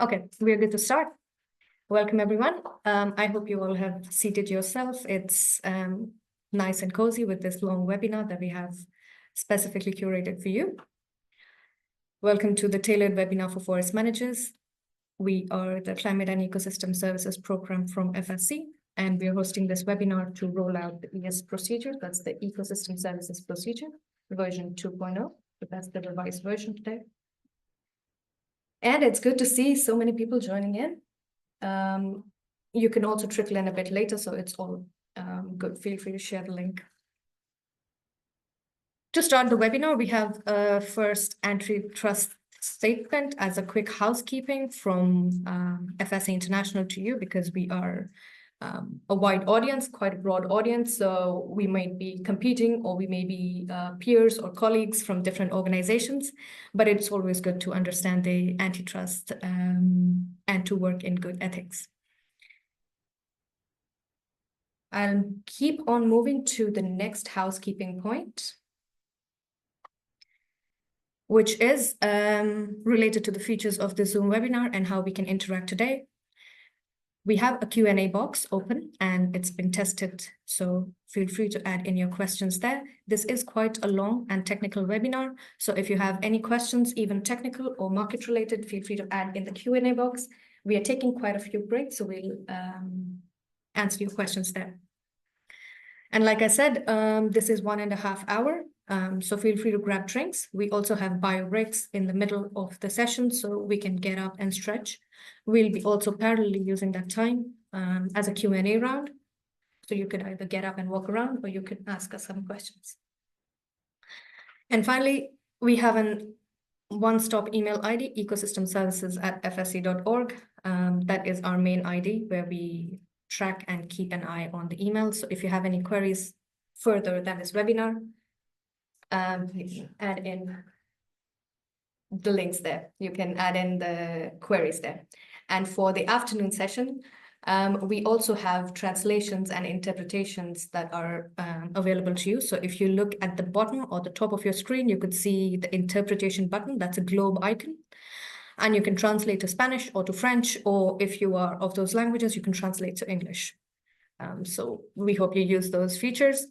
Okay, we're good to start. Welcome, everyone. I hope you all have seated yourself. It's nice and cozy with this long webinar that we have specifically curated for you. Welcome to the tailored webinar for forest managers. We are the Climate and Ecosystem Services program from FSC, and we're hosting this webinar to roll out the ES procedure. That's the Ecosystem Services procedure, version 2.0. But that's the revised version today. And it's good to see so many people joining in. You can also trickle in a bit later, so it's all good. Feel free to share the link. To start the webinar, we have a first antitrust statement as a quick housekeeping from FSC International to you, because we are a wide audience, quite a broad audience. So we might be competing, or we may be peers or colleagues from different organizations, but it's always good to understand the antitrust and to work in good ethics. I'll keep on moving to the next housekeeping point, which is related to the features of the Zoom webinar and how we can interact today. We have a Q&A box open and it's been tested, so feel free to add in your questions there. This is quite a long and technical webinar, so if you have any questions, even technical or market related, feel free to add in the Q&A box. We are taking quite a few breaks, so we'll answer your questions there. And like I said, this is 1.5 hours. So feel free to grab drinks. We also have bio breaks in the middle of the session, so we can get up and stretch. We'll be also parallelly using that time as a Q&A round. So you could either get up and walk around, or you could ask us some questions. And finally, we have an one-stop email ID, ecosystemservices@fsc.org. That is our main ID, where we track and keep an eye on the email. So if you have any queries further than this webinar, please add in the links there. You can add in the queries there. And for the afternoon session, we also have translations and interpretations that are available to you. So if you look at the bottom or the top of your screen, you could see the interpretation button. That's a globe icon. And you can translate to Spanish or to French, or if you are of those languages, you can translate to English. So we hope you use those features.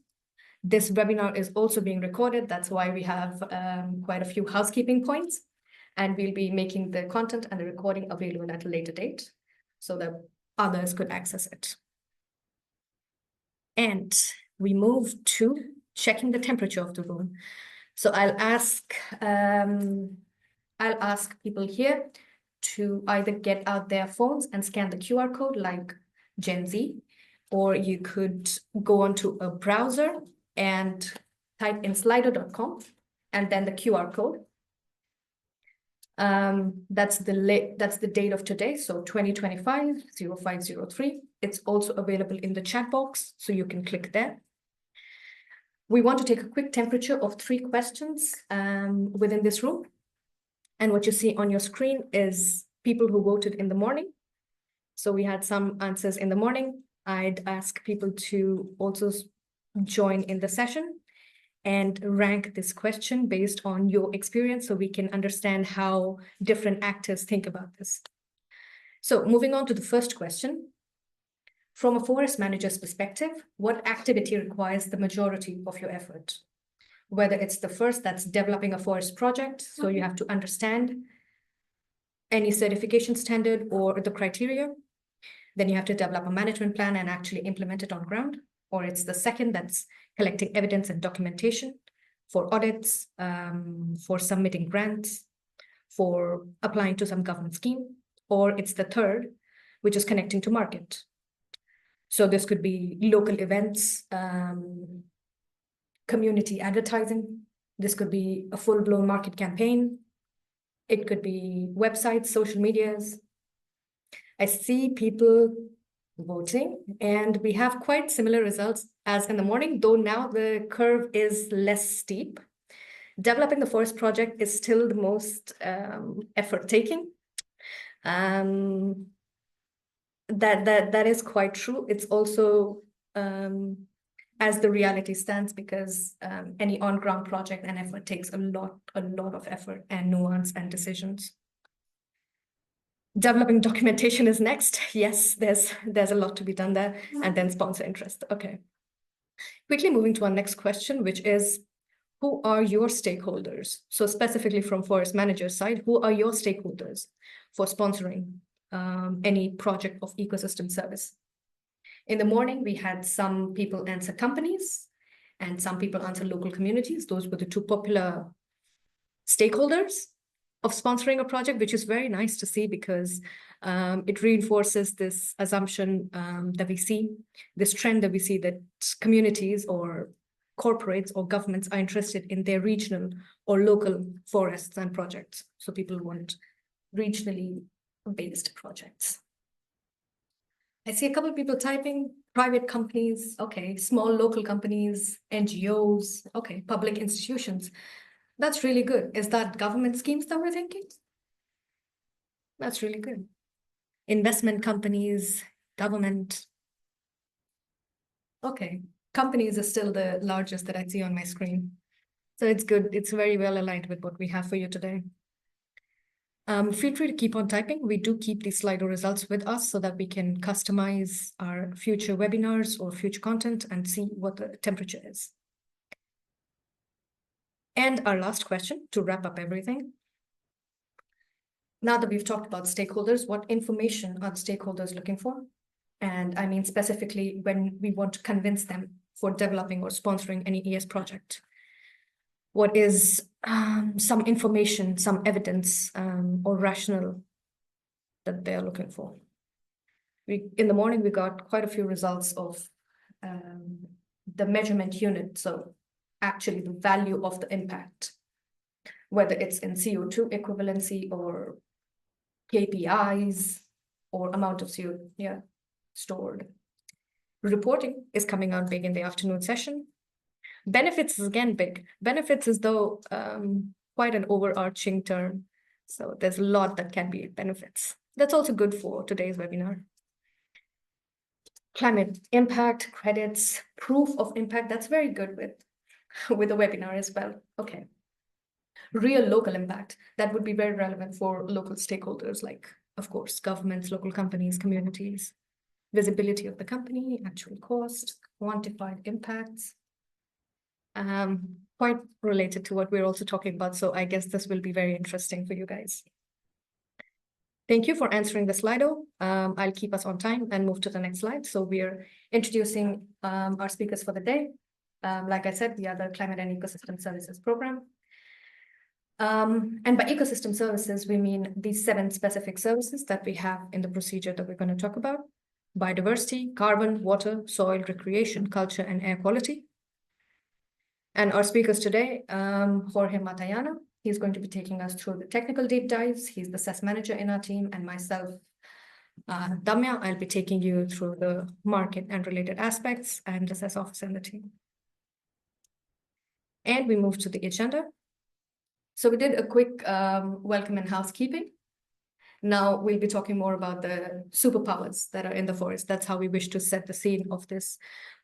This webinar is also being recorded. That's why we have quite a few housekeeping points. And we'll be making the content and the recording available at a later date so that others could access it. And we move to checking the temperature of the room. So I'll ask people here to either get out their phones and scan the QR code like Gen Z, or you could go onto a browser and type in slido.com and then the QR code. That's the date of today, so 2025-0503. It's also available in the chat box, so you can click there. We want to take a quick temperature of 3 questions within this room. And what you see on your screen is people who voted in the morning. So we had some answers in the morning. I'd ask people to also join in the session and rank this question based on your experience, so we can understand how different actors think about this. So moving on to the first question. From a forest manager's perspective, what activity requires the majority of your effort? Whether it's the first, that's developing a forest project, so you have to understand any certification standard or the criteria. Then you have to develop a management plan and actually implement it on ground. Or it's the second, that's collecting evidence and documentation for audits, for submitting grants, for applying to some government scheme. Or it's the third, which is connecting to market. So this could be local events, community advertising. This could be a full-blown market campaign. It could be websites, social medias. I see people voting, and we have quite similar results as in the morning, though now the curve is less steep. Developing the forest project is still the most effort-taking. That is quite true. It's also as the reality stands, because any on-ground project and effort takes a lot of effort and nuance and decisions. Developing documentation is next. Yes, there's a lot to be done there. And then sponsor interest. Okay. Quickly moving to our next question, which is, who are your stakeholders? So specifically from forest manager side, who are your stakeholders for sponsoring any project of ecosystem service? In the morning, we had some people answer companies and some people answer local communities. Those were the two popular stakeholders of sponsoring a project, which is very nice to see because it reinforces this assumption that we see, this trend that we see that communities or corporates or governments are interested in their regional or local forests and projects. So people want regionally based projects. I see a couple of people typing, private companies, okay, small local companies, NGOs, okay, public institutions. That's really good. Is that government schemes that we're thinking? That's really good. Investment companies, government. Okay, companies are still the largest that I see on my screen. So it's good. It's very well aligned with what we have for you today. Feel free to keep on typing. We do keep these Slido results with us so that we can customize our future webinars or future content and see what the temperature is. And our last question to wrap up everything. Now that we've talked about stakeholders, what information are the stakeholders looking for? And I mean specifically when we want to convince them for developing or sponsoring any ES project. What is some information, some evidence or rationale that they're looking for? In the morning, we got quite a few results of the measurement unit. So actually the value of the impact, whether it's in CO2 equivalency or KPIs or amount of CO2 stored. Reporting is coming out big in the afternoon session. Benefits is again big. Benefits is though quite an overarching term. So there's a lot that can be benefits. That's also good for today's webinar. Climate impact, credits, proof of impact. That's very good with the webinar as well. Okay. Real local impact. That would be very relevant for local stakeholders like, of course, governments, local companies, communities. Visibility of the company, actual cost, quantified impacts. Quite related to what we're also talking about. So I guess this will be very interesting for you guys. Thank you for answering the Slido. I'll keep us on time and move to the next slide. So we're introducing our speakers for the day. Like I said, we are the Climate and Ecosystem Services program. And by ecosystem services, we mean these 7 specific services that we have in the procedure that we're going to talk about. Biodiversity, carbon, water, soil, recreation, culture, and air quality. And our speakers today, Jorge Matallana, he's going to be taking us through the technical deep dives. He's the SES manager in our team, and myself, Damya, I'll be taking you through the market and related aspects. I'm the SES officer in the team. And we move to the agenda. So we did a quick welcome and housekeeping. Now we'll be talking more about the superpowers that are in the forest. That's how we wish to set the scene of this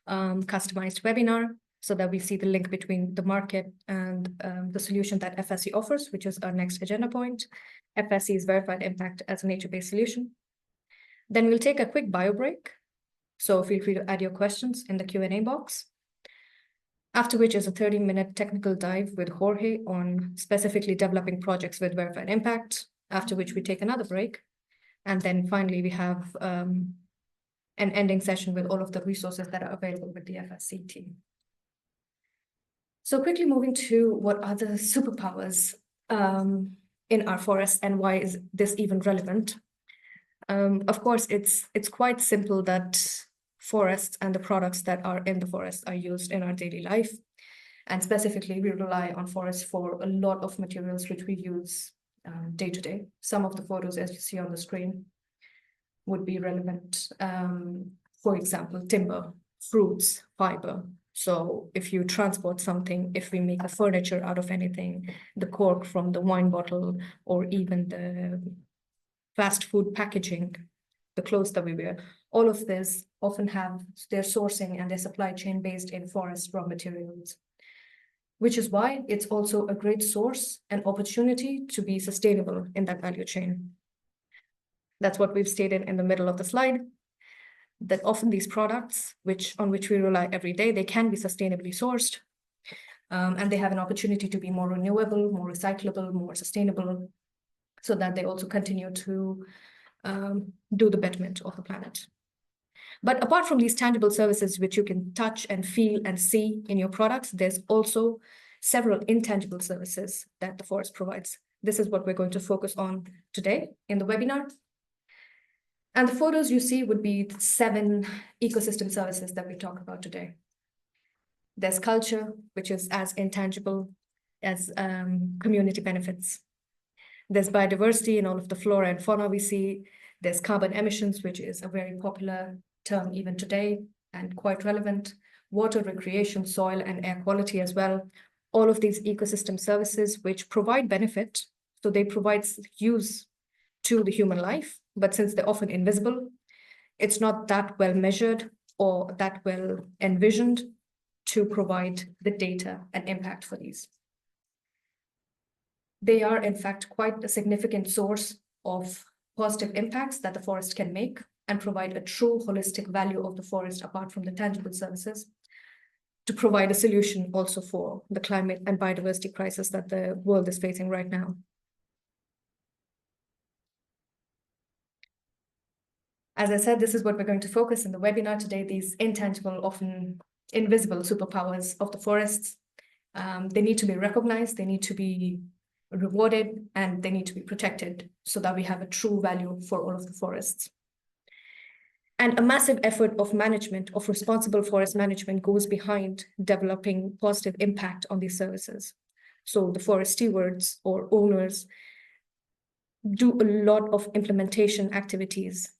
customized webinar, so that we see the link between the market and the solution that FSC offers, which is our next agenda point. FSC's verified impact as a nature-based solution. Then we'll take a quick bio break. So feel free to add your questions in the Q&A box. After which is a 30-minute technical dive with Jorge on specifically developing projects with verified impact, after which we take another break. And then finally, we have an ending session with all of the resources that are available with the FSC team. So quickly moving to what are the superpowers in our forests and why is this even relevant? Of course, it's quite simple that forests and the products that are in the forest are used in our daily life. And specifically, we rely on forests for a lot of materials which we use day to day. Some of the photos, as you see on the screen, would be relevant. For example, timber, fruits, fiber. So if you transport something, if we make a furniture out of anything, the cork from the wine bottle, or even the fast food packaging, the clothes that we wear, all of this often have their sourcing and their supply chain based in forest raw materials, which is why it's also a great source and opportunity to be sustainable in that value chain. That's what we've stated in the middle of the slide, that often these products, on which we rely every day, they can be sustainably sourced, and they have an opportunity to be more renewable, more recyclable, more sustainable, so that they also continue to do the betterment of the planet. But apart from these tangible services, which you can touch and feel and see in your products, there's also several intangible services that the forest provides. This is what we're going to focus on today in the webinar. And the photos you see would be 7 ecosystem services that we talk about today. There's culture, which is as intangible as community benefits. There's biodiversity in all of the flora and fauna we see. There's carbon emissions, which is a very popular term even today and quite relevant. Water, recreation, soil, and air quality as well. All of these ecosystem services which provide benefit, so they provide use to the human life, but since they're often invisible, it's not that well measured or that well envisioned to provide the data and impact for these. They are, in fact, quite a significant source of positive impacts that the forest can make and provide a true holistic value of the forest apart from the tangible services, to provide a solution also for the climate and biodiversity crisis that the world is facing right now. As I said, this is what we're going to focus in the webinar today, these intangible, often invisible superpowers of the forests. They need to be recognized, they need to be rewarded, and they need to be protected so that we have a true value for all of the forests. And a massive effort of management, of responsible forest management, goes behind developing positive impact on these services. So the forest stewards or owners do a lot of implementation activities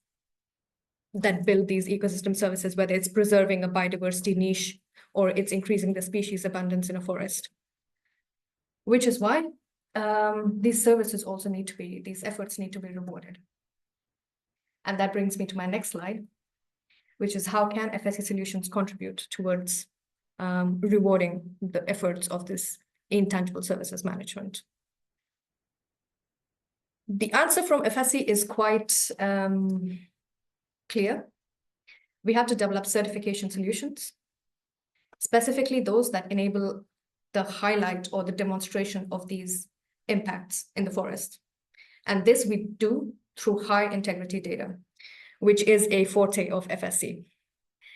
that build these ecosystem services, whether it's preserving a biodiversity niche or it's increasing the species abundance in a forest. Which is why these services also need to be, these efforts need to be rewarded. And that brings me to my next slide, which is how can FSC solutions contribute towards rewarding the efforts of this intangible services management. The answer from FSC is quite clear. We have to develop certification solutions, specifically those that enable the highlight or the demonstration of these impacts in the forest. And this we do through high integrity data, which is a forte of FSC.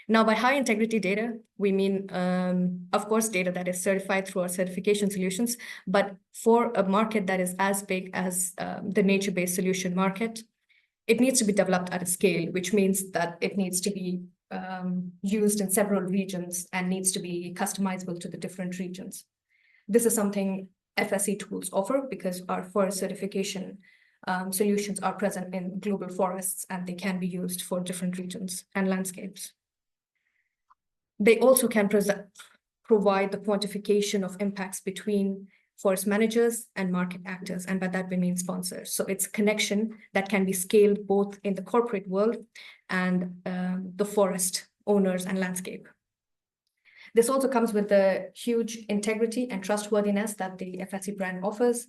Now, by high integrity data, we mean, of course, data that is certified through our certification solutions, but for a market that is as big as the nature-based solution market, it needs to be developed at a scale, which means that it needs to be used in several regions and needs to be customizable to the different regions. This is something FSC tools offer because our forest certification solutions are present in global forests and they can be used for different regions and landscapes. They also can provide the quantification of impacts between forest managers and market actors, and by that we mean sponsors. So it's a connection that can be scaled both in the corporate world and the forest owners and landscape. This also comes with the huge integrity and trustworthiness that the FSC brand offers.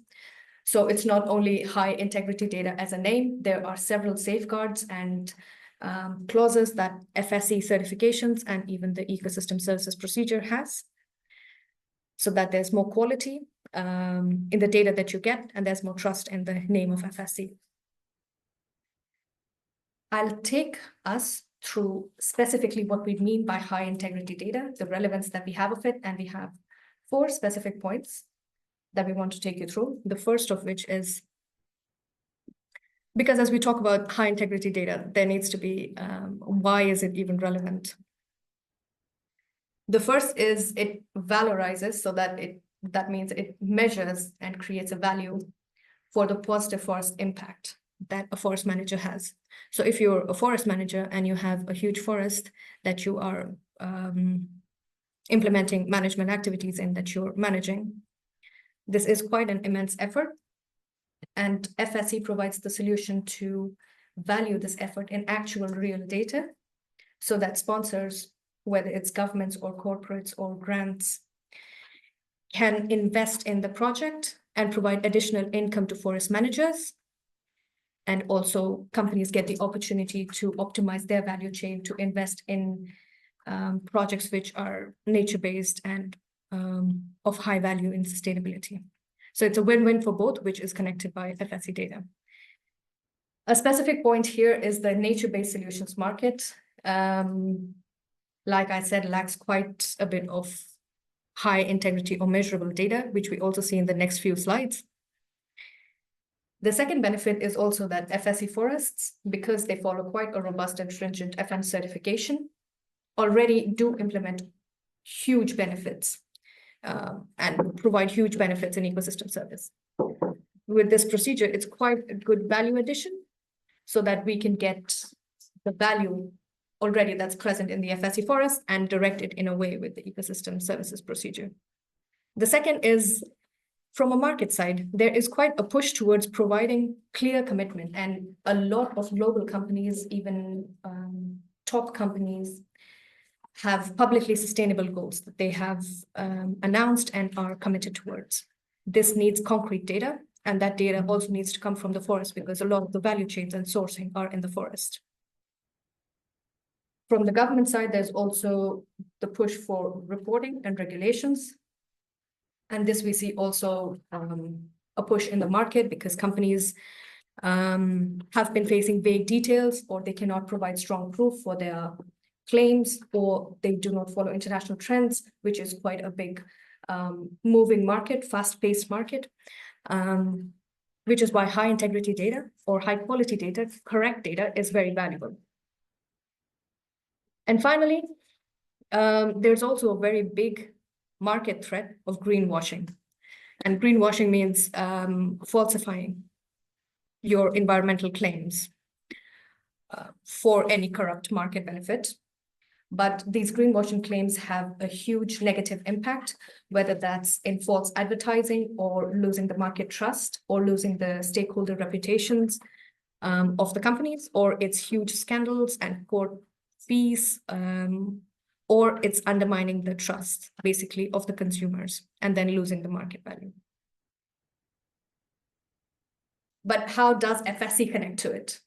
So it's not only high integrity data as a name, there are several safeguards and clauses that FSC certifications and even the ecosystem services procedure has, so that there's more quality in the data that you get and there's more trust in the name of FSC. I'll take us through specifically what we mean by high integrity data, the relevance that we have of it, and we have 4 specific points that we want to take you through. The first of which is, because as we talk about high integrity data, there needs to be, why is it even relevant? The first is it valorizes, so that means it measures and creates a value for the positive forest impact that a forest manager has. So if you're a forest manager and you have a huge forest that you are implementing management activities in, that you're managing, this is quite an immense effort. And FSC provides the solution to value this effort in actual real data, so that sponsors, whether it's governments or corporates or grants, can invest in the project and provide additional income to forest managers And also companies get the opportunity to optimize their value chain, to invest in projects which are nature-based and of high value in sustainability. So it's a win-win for both, which is connected by FSC data. A specific point here is the nature-based solutions market. Like I said, lacks quite a bit of high integrity or measurable data, which we also see in the next few slides. The second benefit is also that FSC forests, because they follow quite a robust and stringent FM certification, already do implement huge benefits and provide huge benefits in ecosystem service. With this procedure, it's quite a good value addition so that we can get the value already that's present in the FSC forest and direct it in a way with the ecosystem services procedure. The second is, from a market side, there is quite a push towards providing clear commitment, and a lot of global companies, even top companies, have publicly sustainable goals that they have announced and are committed towards. This needs concrete data, and that data also needs to come from the forest because a lot of the value chains and sourcing are in the forest. From the government side, there's also the push for reporting and regulations. And this we see also a push in the market because companies have been facing vague details, or they cannot provide strong proof for their claims, or they do not follow international trends, which is quite a big moving market, fast-paced market, which is why high integrity data or high quality data, correct data, is very valuable. And finally, there's also a very big market threat of greenwashing. And greenwashing means falsifying your environmental claims for any corrupt market benefit. But these greenwashing claims have a huge negative impact, whether that's in false advertising or losing the market trust or losing the stakeholder reputations of the companies, or it's huge scandals and court fees, or it's undermining the trust, basically, of the consumers and then losing the market value. But how does FSC connect to it?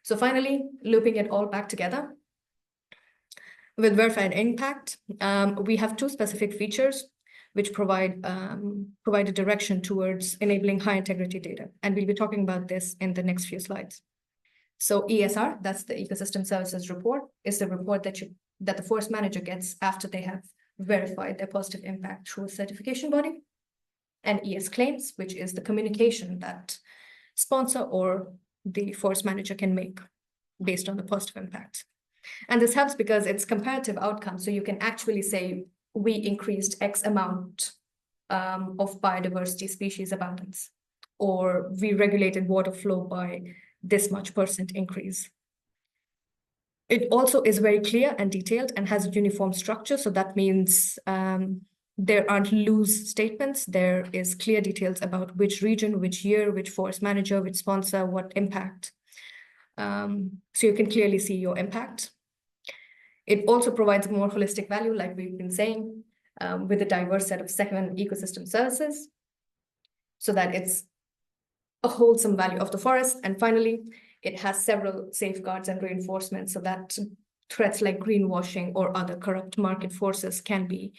So finally, looping it all back together, with verified impact, we have two specific features which provide a direction towards enabling high integrity data. And we'll be talking about this in the next few slides. So ESR, that's the Ecosystem Services Report, is the report that the forest manager gets after they have verified their positive impact through a certification body. And ES Claims, which is the communication that sponsor or the forest manager can make based on the positive impact. And this helps because it's comparative outcomes. So you can actually say, we increased X amount of biodiversity species abundance, or we regulated water flow by this much % increase. It also is very clear and detailed and has a uniform structure. So that means there aren't loose statements. There is clear details about which region, which year, which forest manager, which sponsor, what impact. So you can clearly see your impact. It also provides more holistic value, like we've been saying, with a diverse set of 7 ecosystem services, so that it's a wholesome value of the forest. And finally, it has several safeguards and reinforcements so that threats like greenwashing or other corrupt market forces can be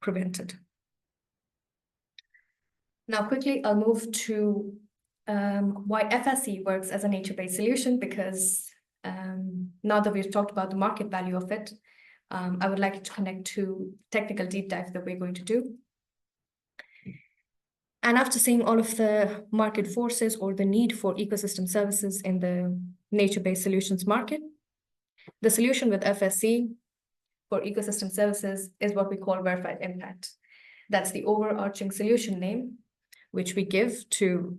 prevented. Now, quickly, I'll move to why FSC works as a nature-based solution, because now that we've talked about the market value of it, I would like to connect to technical deep dive that we're going to do. And after seeing all of the market forces or the need for ecosystem services in the nature-based solutions market, the solution with FSC for ecosystem services is what we call verified impact. That's the overarching solution name, which we give to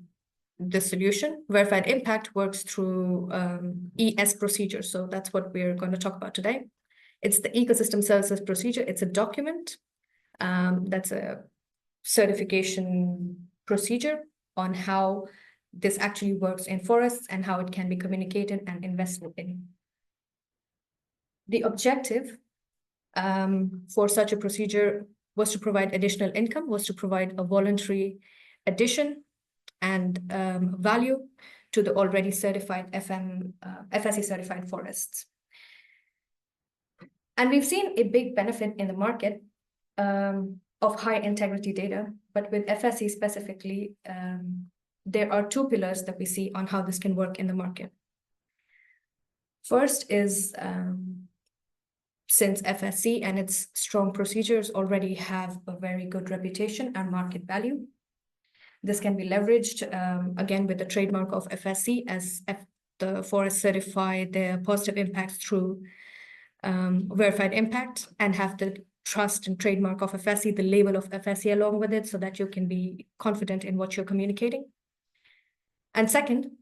the solution. Verified impact works through ES procedure. So that's what we're going to talk about today. It's the ecosystem services procedure. It's a document that's a certification procedure on how this actually works in forests and how it can be communicated and invested in. The objective for such a procedure was to provide additional income, was to provide a voluntary addition and value to the already certified FSC certified forests. And we've seen a big benefit in the market of high integrity data, but with FSC specifically, there are two pillars that we see on how this can work in the market. First is since FSC and its strong procedures already have a very good reputation and market value, this can be leveraged again with the trademark of FSC as the forest certify their positive impacts through verified impact and have the trust and trademark of FSC, the label of FSC along with it, so that you can be confident in what you're communicating. And second,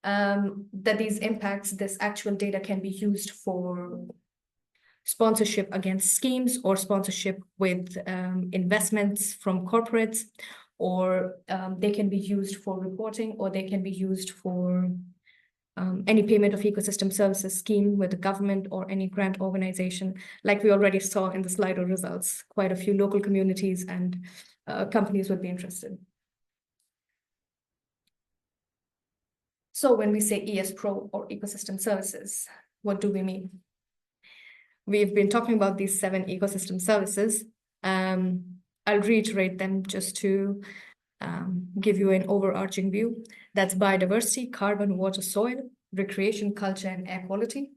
that these impacts, this actual data can be used for sponsorship against schemes or sponsorship with investments from corporates, or they can be used for reporting, or they can be used for any payment of ecosystem services scheme with the government or any grant organization, like we already saw in the Slido results. Quite a few local communities and companies would be interested. So when we say ES Pro or ecosystem services, what do we mean? We've been talking about these 7 ecosystem services. I'll reiterate them just to give you an overarching view. That's biodiversity, carbon, water, soil, recreation, culture, and air quality.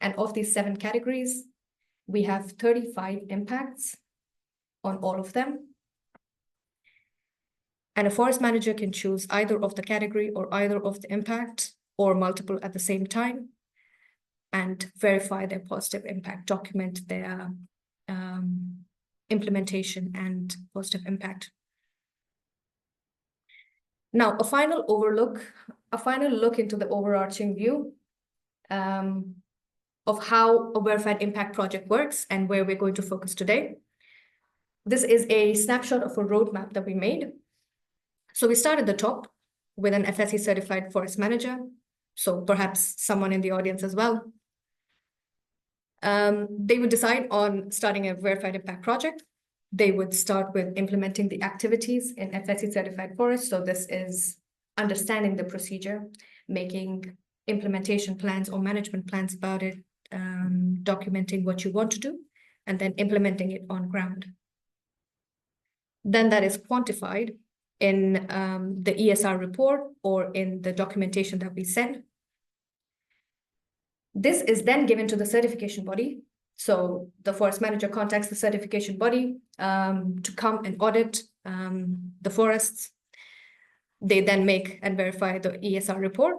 And of these 7 categories, we have 35 impacts on all of them. And a forest manager can choose either of the category or either of the impact or multiple at the same time and verify their positive impact, document their implementation and positive impact. Now, a final look into the overarching view of how a verified impact project works and where we're going to focus today. This is a snapshot of a roadmap that we made. So we start at the top with an FSC certified forest manager, so perhaps someone in the audience as well. They would decide on starting a verified impact project. They would start with implementing the activities in FSC certified forest. So this is understanding the procedure, making implementation plans or management plans about it, documenting what you want to do, and then implementing it on ground. Then that is quantified in the ESR report or in the documentation that we send. This is then given to the certification body. So the forest manager contacts the certification body to come and audit the forests. They then make and verify the ESR report,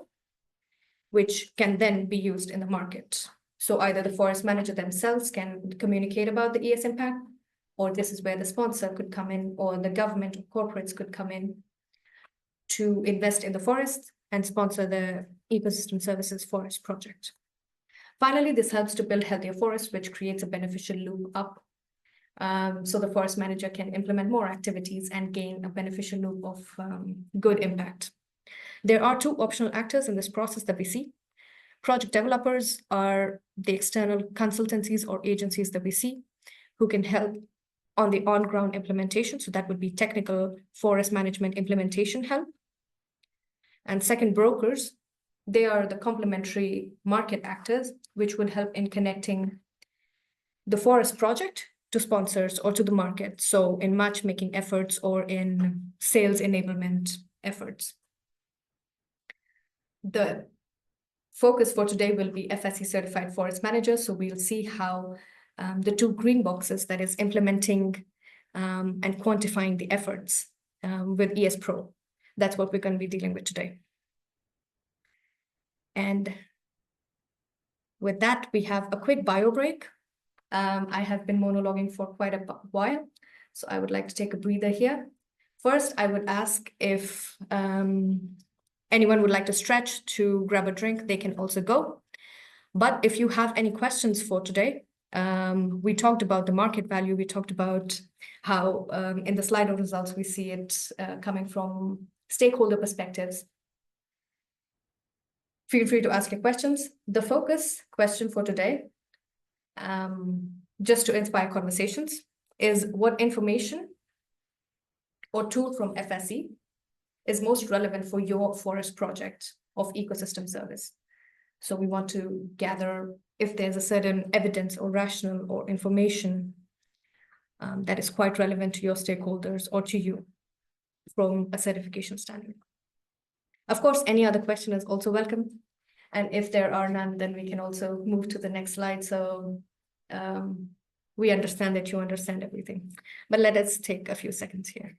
which can then be used in the market. So either the forest manager themselves can communicate about the ES impact, or this is where the sponsor could come in, or the government or corporates could come in to invest in the forest and sponsor the ecosystem services forest project. Finally, this helps to build healthier forests, which creates a beneficial loop up. So the forest manager can implement more activities and gain a beneficial loop of good impact. There are 2 optional actors in this process that we see. Project developers are the external consultancies or agencies that we see who can help on the on-ground implementation. So that would be technical forest management implementation help. And second, brokers. They are the complementary market actors, which would help in connecting the forest project to sponsors or to the market. So in matchmaking efforts or in sales enablement efforts. The focus for today will be FSC certified forest managers. So we'll see how the 2 green boxes, that is implementing and quantifying the efforts with ES Pro. That's what we're going to be dealing with today. And with that, we have a quick bio break. I have been monologuing for quite a while, so I would like to take a breather here. First, I would ask if anyone would like to stretch to grab a drink, they can also go. But if you have any questions for today, we talked about the market value. We talked about how in the Slido results, we see it coming from stakeholder perspectives. Feel free to ask your questions. The focus question for today, just to inspire conversations, is what information or tool from FSC is most relevant for your forest project of ecosystem service. So we want to gather if there's a certain evidence or rationale or information that is quite relevant to your stakeholders or to you from a certification standard. Of course, any other question is also welcome. And if there are none, then we can also move to the next slide. So we understand that you understand everything. But let us take a few seconds here.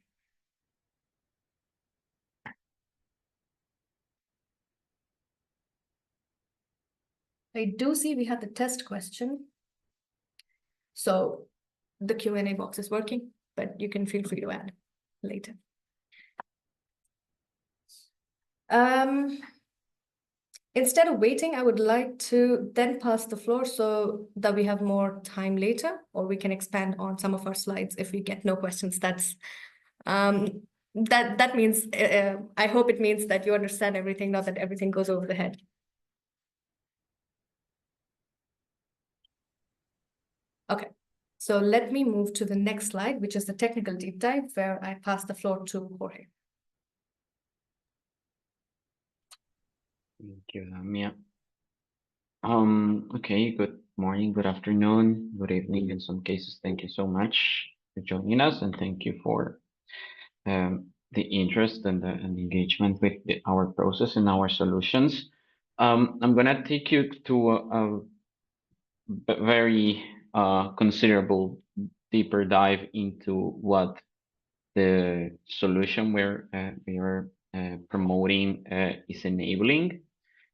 I do see we had the test question. So the Q&A box is working, but you can feel free to add later. Instead of waiting, I would like to then pass the floor so that we have more time later, or we can expand on some of our slides if we get no questions. That's that means I hope it means that you understand everything, not that everything goes over the head. Okay, so let me move to the next slide, which is the technical deep dive, where I pass the floor to Jorge. Thank you, Lamia. Okay, good morning, good afternoon, good evening in some cases. Thank you so much for joining us, and thank you for the interest and the engagement with our process and our solutions. I'm gonna take you to a very considerable deeper dive into what the solution we are promoting is enabling,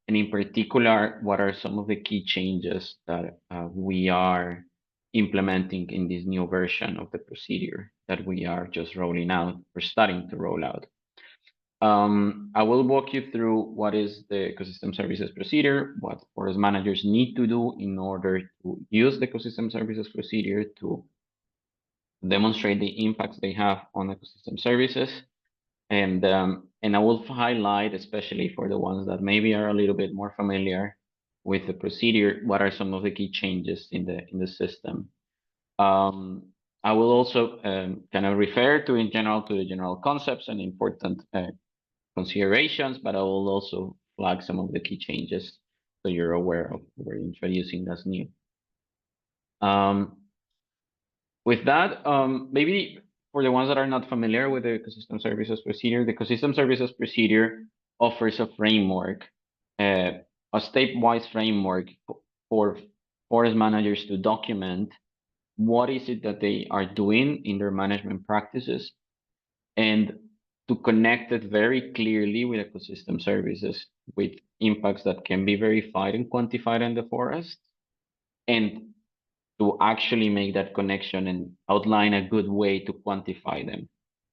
and in particular, what are some of the key changes that we are implementing in this new version of the procedure that we are just rolling out or starting to roll out. I will walk you through what is the ecosystem services procedure, what forest managers need to do in order to use the ecosystem services procedure to demonstrate the impacts they have on ecosystem services. And I will highlight, especially for the ones that maybe are a little bit more familiar with the procedure, what are some of the key changes in the system. I will also kind of refer to in general to the general concepts and important considerations, but I will also flag some of the key changes so you're aware of what we're introducing as new. With that, maybe for the ones that are not familiar with the ecosystem services procedure, the ecosystem services procedure offers a framework, a stepwise framework for forest managers to document what is it that they are doing in their management practices, and to connect it very clearly with ecosystem services, with impacts that can be verified and quantified in the forest, and to actually make that connection and outline a good way to quantify them,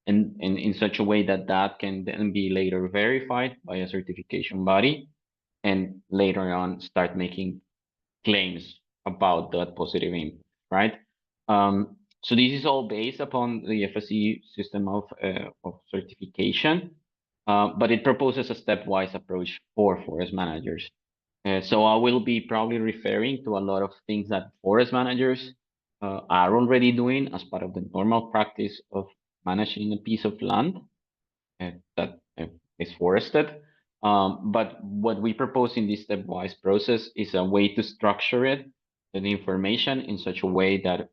and in such a way that that can then be later verified by a certification body, and later on start making claims about that positive impact, right? So this is all based upon the FSC system of certification, but it proposes a stepwise approach for forest managers. So I will be probably referring to a lot of things that forest managers are already doing as part of the normal practice of managing a piece of land that is forested. But what we propose in this stepwise process is a way to structure it, the information in such a way that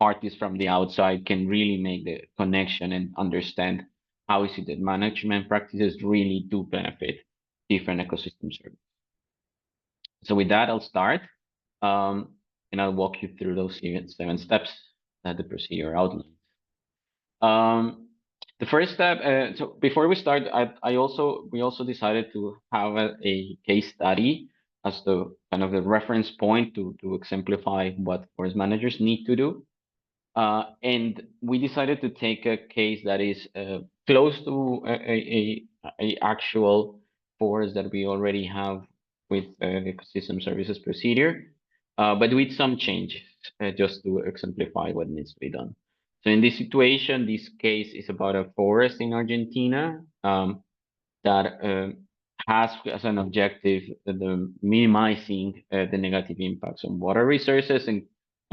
parties from the outside can really make the connection and understand how is it that management practices really do benefit different ecosystem services. So with that, I'll start, and I'll walk you through those 7 steps that the procedure outlines. The first step, so before we start, we also decided to have a case study as the kind of the reference point to exemplify what forest managers need to do. And we decided to take a case that is close to a actual forest that we already have with the ecosystem services procedure, but with some changes, just to exemplify what needs to be done. So in this situation, this case is about a forest in Argentina that has as an objective the minimizing the negative impacts on water resources and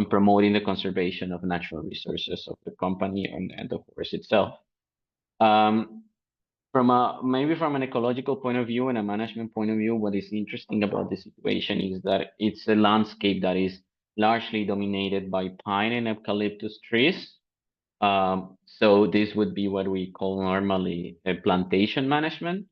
promoting the conservation of natural resources of the company and the forest itself. maybe from an ecological point of view and a management point of view, what is interesting about the situation is that it's a landscape that is largely dominated by pine and eucalyptus trees. So this would be what we call normally a plantation management,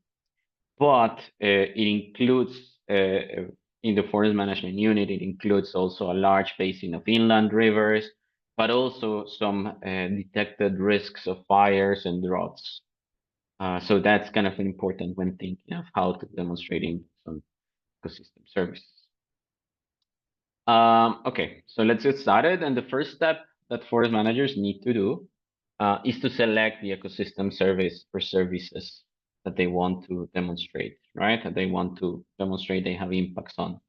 but it includes in the forest management unit, it includes also a large basin of inland rivers, but also some detected risks of fires and droughts. So that's kind of important when thinking of how to demonstrating some ecosystem services. Okay, so let's get started. And the first step that forest managers need to do is to select the ecosystem service or services that they want to demonstrate, right? That they want to demonstrate they have impacts on.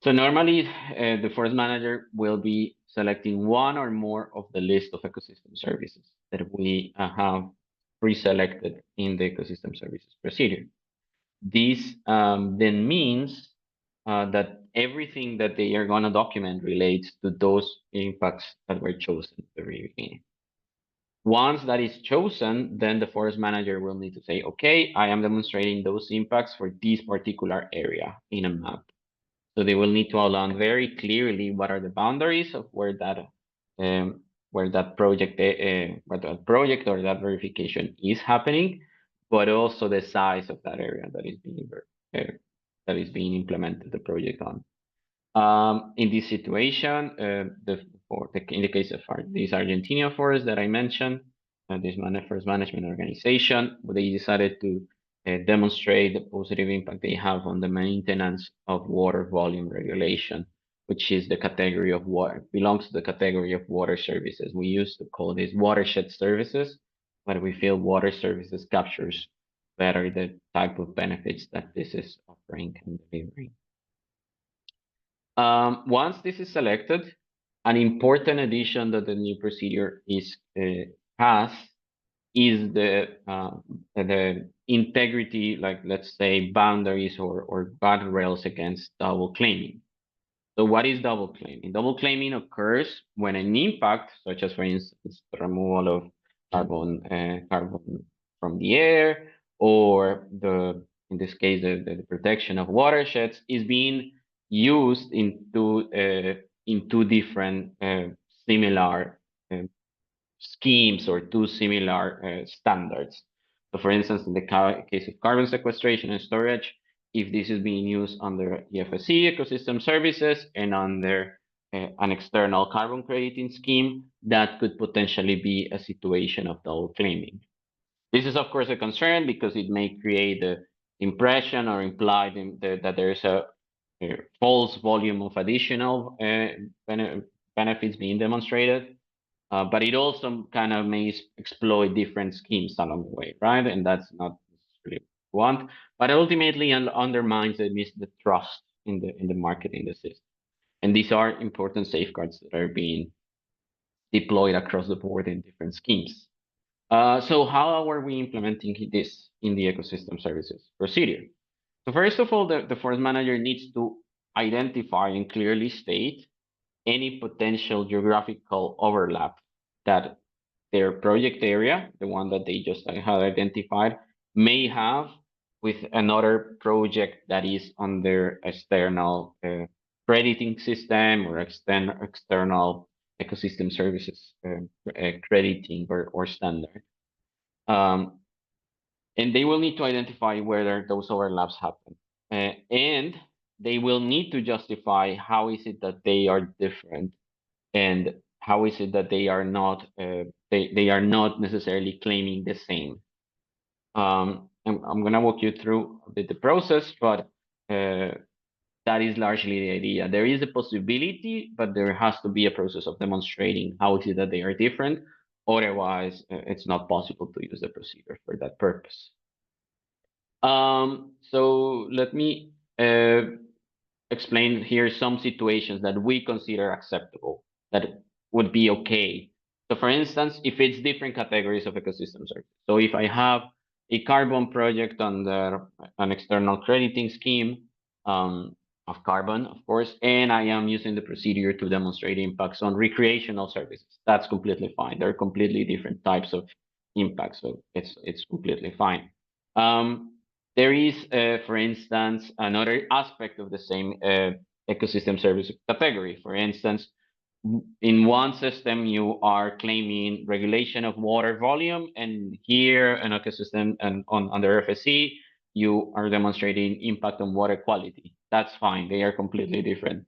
So normally the forest manager will be selecting one or more of the list of ecosystem services that we have pre-selected in the ecosystem services procedure. This then means that everything that they are going to document relates to those impacts that were chosen at the very beginning. Once that is chosen, then the forest manager will need to say, okay, I am demonstrating those impacts for this particular area in a map. So they will need to outline very clearly what are the boundaries of where that project or that verification is happening, but also the size of that area that is being implemented the project on. In this situation, in the case of this Argentina forest that I mentioned, this forest management organization, they decided to demonstrate the positive impact they have on the maintenance of water volume regulation, which is the category of water, belongs to the category of water services. We used to call this watershed services, but we feel water services captures better the type of benefits that this is offering and delivering. Once this is selected, an important addition that the new procedure has is the integrity, like let's say boundaries or guardrails against double claiming. So what is double claiming? Double claiming occurs when an impact, such as for instance the removal of carbon from the air, or in this case the protection of watersheds, is being used in two different similar schemes or two similar standards. So for instance, in the case of carbon sequestration and storage, if this is being used under the FSC ecosystem services and under an external carbon crediting scheme, that could potentially be a situation of double claiming. This is of course a concern because it may create the impression or imply that there's a false volume of additional benefits being demonstrated. But it also kind of may exploit different schemes along the way, right? And that's not necessarily what we want. But ultimately undermines the trust in the market, in the system. And these are important safeguards that are being deployed across the board in different schemes. So how are we implementing this in the ecosystem services procedure? So first of all, the forest manager needs to identify and clearly state any potential geographical overlap that their project area, the one that they just have identified, may have with another project that is on their external crediting system or external ecosystem services crediting or standard. And they will need to identify whether those overlaps happen. And they will need to justify how is it that they are different and how is it that they are not they are not necessarily claiming the same. I'm going to walk you through a bit the process, but that is largely the idea. There is a possibility, but there has to be a process of demonstrating how is it that they are different. Otherwise, it's not possible to use the procedure for that purpose. So let me explain here some situations that we consider acceptable, that would be okay. So for instance, if it's different categories of ecosystem services. So if I have a carbon project under an external crediting scheme of carbon, of course, and I am using the procedure to demonstrate impacts on recreational services, that's completely fine. They're completely different types of impact. So it's completely fine. There is, for instance, another aspect of the same ecosystem service category. For instance, in one system, you are claiming regulation of water volume, and here an ecosystem and under FSC, you are demonstrating impact on water quality. That's fine. They are completely different,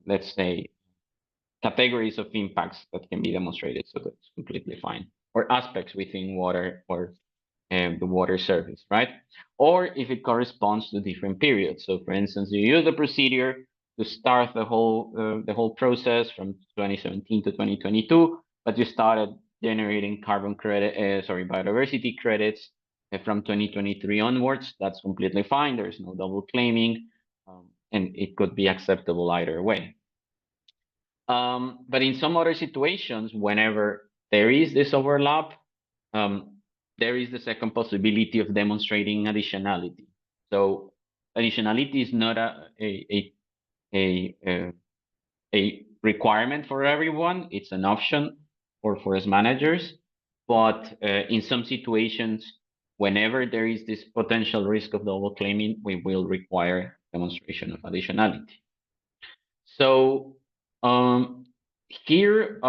let's say, categories of impacts that can be demonstrated. So that's completely fine. Or aspects within water or the water service, right? Or if it corresponds to different periods. So for instance, you use the procedure to start the whole process from 2017 to 2022, but you started generating biodiversity credits from 2023 onwards. That's completely fine. There's no double claiming, and it could be acceptable either way. But in some other situations, whenever there is this overlap, there is the second possibility of demonstrating additionality. So additionality is not a requirement for everyone. It's an option for forest managers. But in some situations, whenever there is this potential risk of double claiming, we will require demonstration of additionality. So here,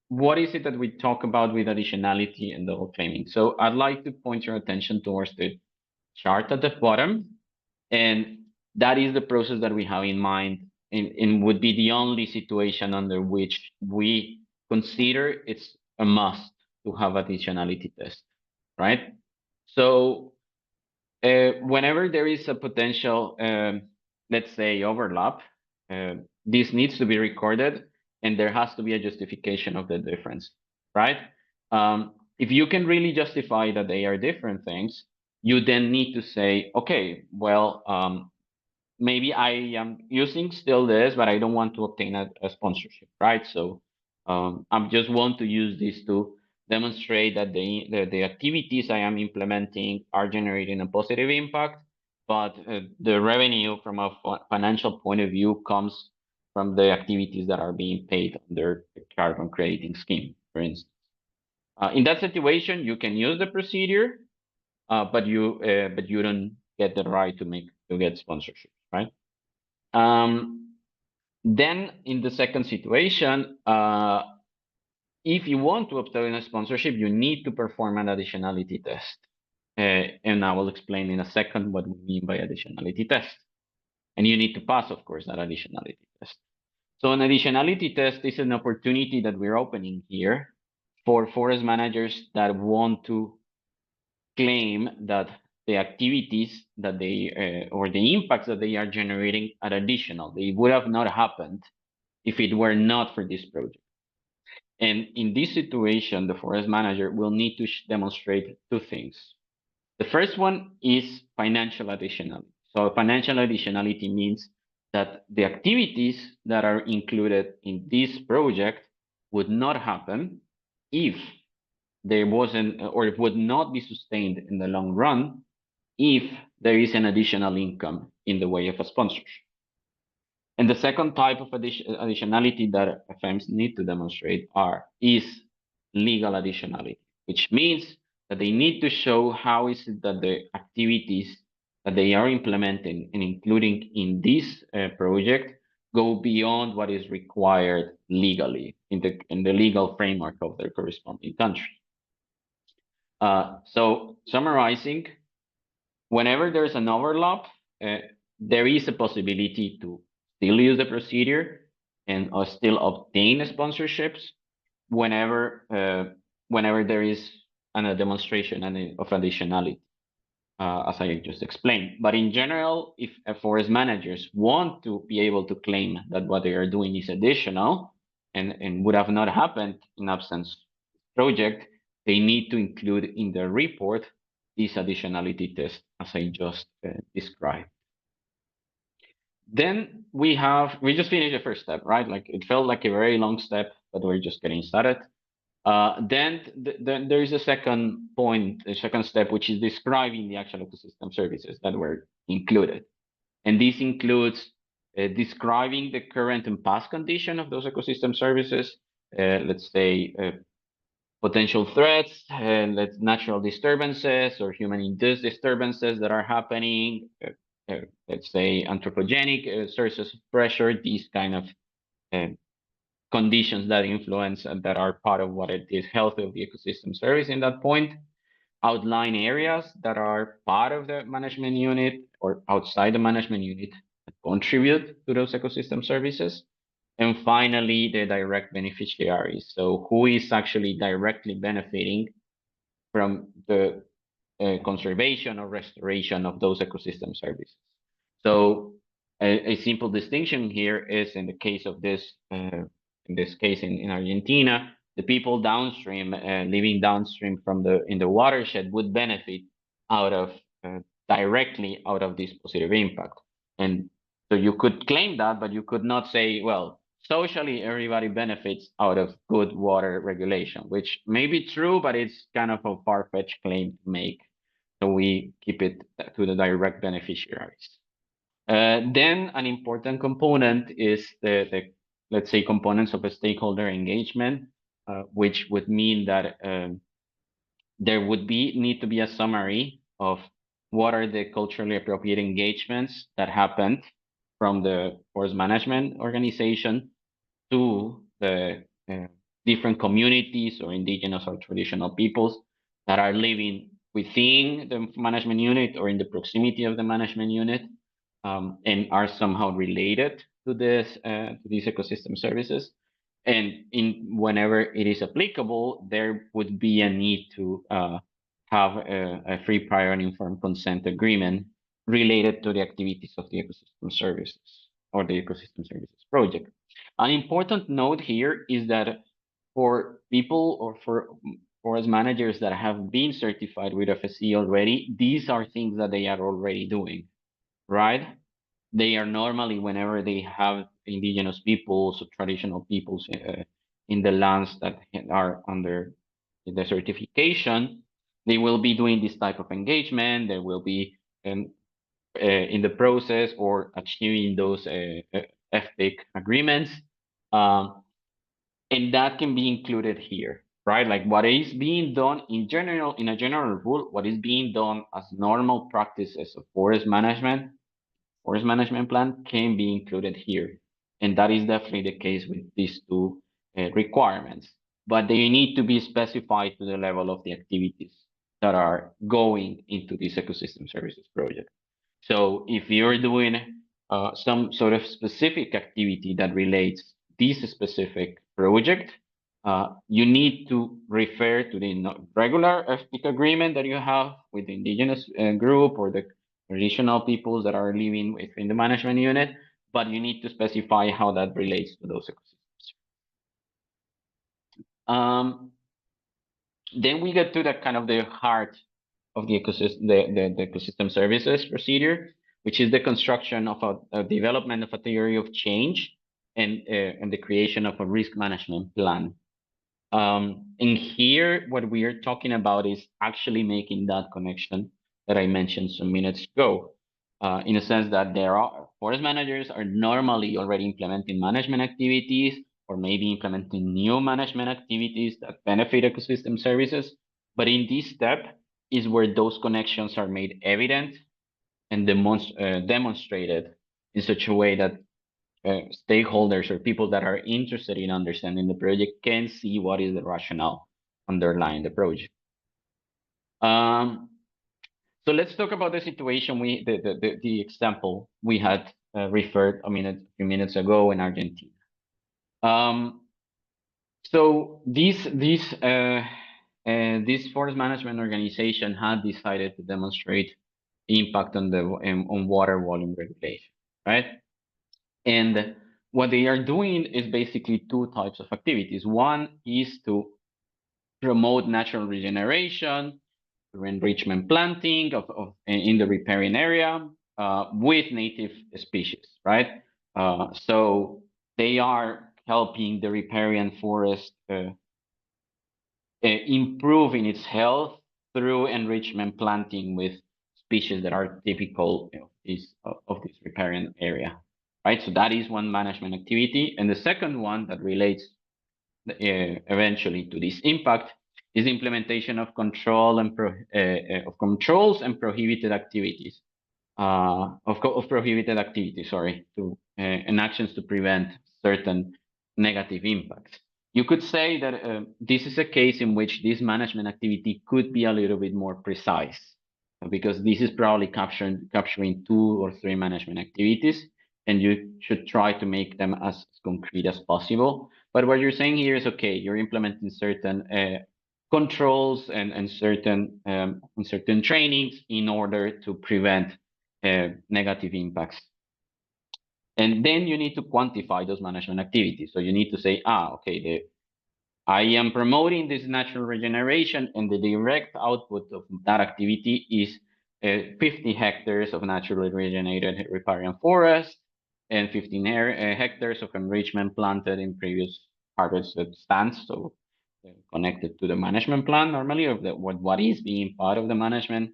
what is it that we talk about with additionality and double claiming? So I'd like to point your attention towards the chart at the bottom, and that is the process that we have in mind, and would be the only situation under which we consider it's a must to have additionality test, right? So whenever there is a potential, let's say, overlap, this needs to be recorded, and there has to be a justification of the difference, right? If you can really justify that they are different things, you then need to say, okay, well, maybe I am using still this, but I don't want to obtain a sponsorship, right? So I just want to use this to demonstrate that the activities I am implementing are generating a positive impact, but the revenue from a financial point of view comes from the activities that are being paid under the carbon crediting scheme, for instance. In that situation, you can use the procedure, but you don't get the right to get sponsorship, right? Then in the second situation, if you want to obtain a sponsorship, you need to perform an additionality test. And I will explain in a second what we mean by additionality test. And you need to pass, of course, that additionality test. So an additionality test is an opportunity that we're opening here for forest managers that want to claim that the activities that they or the impacts that they are generating are additional. They would have not happened if it were not for this project. And in this situation, the forest manager will need to demonstrate two things. The first one is financial additionality. So financial additionality means that the activities that are included in this project would not happen if there wasn't, or it would not be sustained in the long run if there is an additional income in the way of a sponsorship. And the second type of additionality that FMs need to demonstrate is legal additionality, which means that they need to show how is it that the activities that they are implementing and including in this project go beyond what is required legally in the legal framework of their corresponding country. So summarizing, whenever there's an overlap, there is a possibility to still use the procedure and still obtain sponsorships whenever there is a demonstration of additionality, as I just explained. But in general, if forest managers want to be able to claim that what they are doing is additional and would have not happened in absence project, they need to include in their report this additionality test, as I just described. Then we just finished the first step, right? Like it felt like a very long step, but we're just getting started. Then there is a second point, the second step, which is describing the actual ecosystem services that were included. And this includes describing the current and past condition of those ecosystem services. Let's say potential threats, natural disturbances or human-induced disturbances that are happening, let's say anthropogenic sources of pressure, these kind of conditions that influence and that are part of what it is health of the ecosystem service in that point, outline areas that are part of the management unit or outside the management unit that contribute to those ecosystem services. And finally, the direct beneficiaries. So who is actually directly benefiting from the conservation or restoration of those ecosystem services. So a simple distinction here is in the case of this, in this case in Argentina, the people downstream, living downstream from in the watershed would benefit out of directly out of this positive impact. And so you could claim that, but you could not say, well, socially everybody benefits out of good water regulation, which may be true, but it's kind of a far-fetched claim to make. So we keep it to the direct beneficiaries. Then an important component is the let's say components of a stakeholder engagement, which would mean that there would need to be a summary of what are the culturally appropriate engagements that happened from the forest management organization to the different communities or indigenous or traditional peoples that are living within the management unit or in the proximity of the management unit, and are somehow related to these ecosystem services. And whenever it is applicable, there would be a need to have a free, prior, and informed consent agreement related to the activities of the ecosystem services or the ecosystem services project. An important note here is that for people or for forest managers that have been certified with FSC already, these are things that they are already doing, right? They are normally, whenever they have indigenous peoples or traditional peoples in the lands that are under the certification, they will be doing this type of engagement. They will be in the process or achieving those FPIC agreements. And that can be included here, right? Like what is being done in general, in a general rule, what is being done as normal practices of forest management plan can be included here. And that is definitely the case with these two requirements. But they need to be specified to the level of the activities that are going into this ecosystem services project. So if you're doing some sort of specific activity that relates this specific project, you need to refer to the regular FPIC agreement that you have with the indigenous group or the traditional peoples that are living within the management unit, but you need to specify how that relates to those ecosystems. Then we get to the kind of the heart of the ecosystem, the ecosystem services procedure, which is the construction of a development of a theory of change and the creation of a risk management plan. And here, what we are talking about is actually making that connection that I mentioned some minutes ago, in a sense that forest managers are normally already implementing management activities or maybe implementing new management activities that benefit ecosystem services. But in this step is where those connections are made evident and demonstrated in such a way that stakeholders or people that are interested in understanding the project can see what is the rationale underlying the project. So let's talk about the situation the example we had referred a few minutes ago in Argentina. So this forest management organization had decided to demonstrate impact on water volume regulation, right? And what they are doing is basically two types of activities. One is to promote natural regeneration through enrichment planting in the riparian area with native species, right? So they are helping the riparian forest improve in its health through enrichment planting with species that are typical of this riparian area, right? So that is one management activity. And the second one that relates eventually to this impact is the implementation of controls and prohibited activities. Of prohibited activities, sorry, and actions to prevent certain negative impacts. You could say that this is a case in which this management activity could be a little bit more precise, because this is probably capturing 2 or 3 management activities, and you should try to make them as concrete as possible. But what you're saying here is, okay, you're implementing certain controls and certain trainings in order to prevent negative impacts. And then you need to quantify those management activities. So you need to say, okay, I am promoting this natural regeneration, and the direct output of that activity is 50 hectares of naturally regenerated riparian forest and 15 hectares of enrichment planted in previous harvested stands. So connected to the management plan normally of what is being part of the management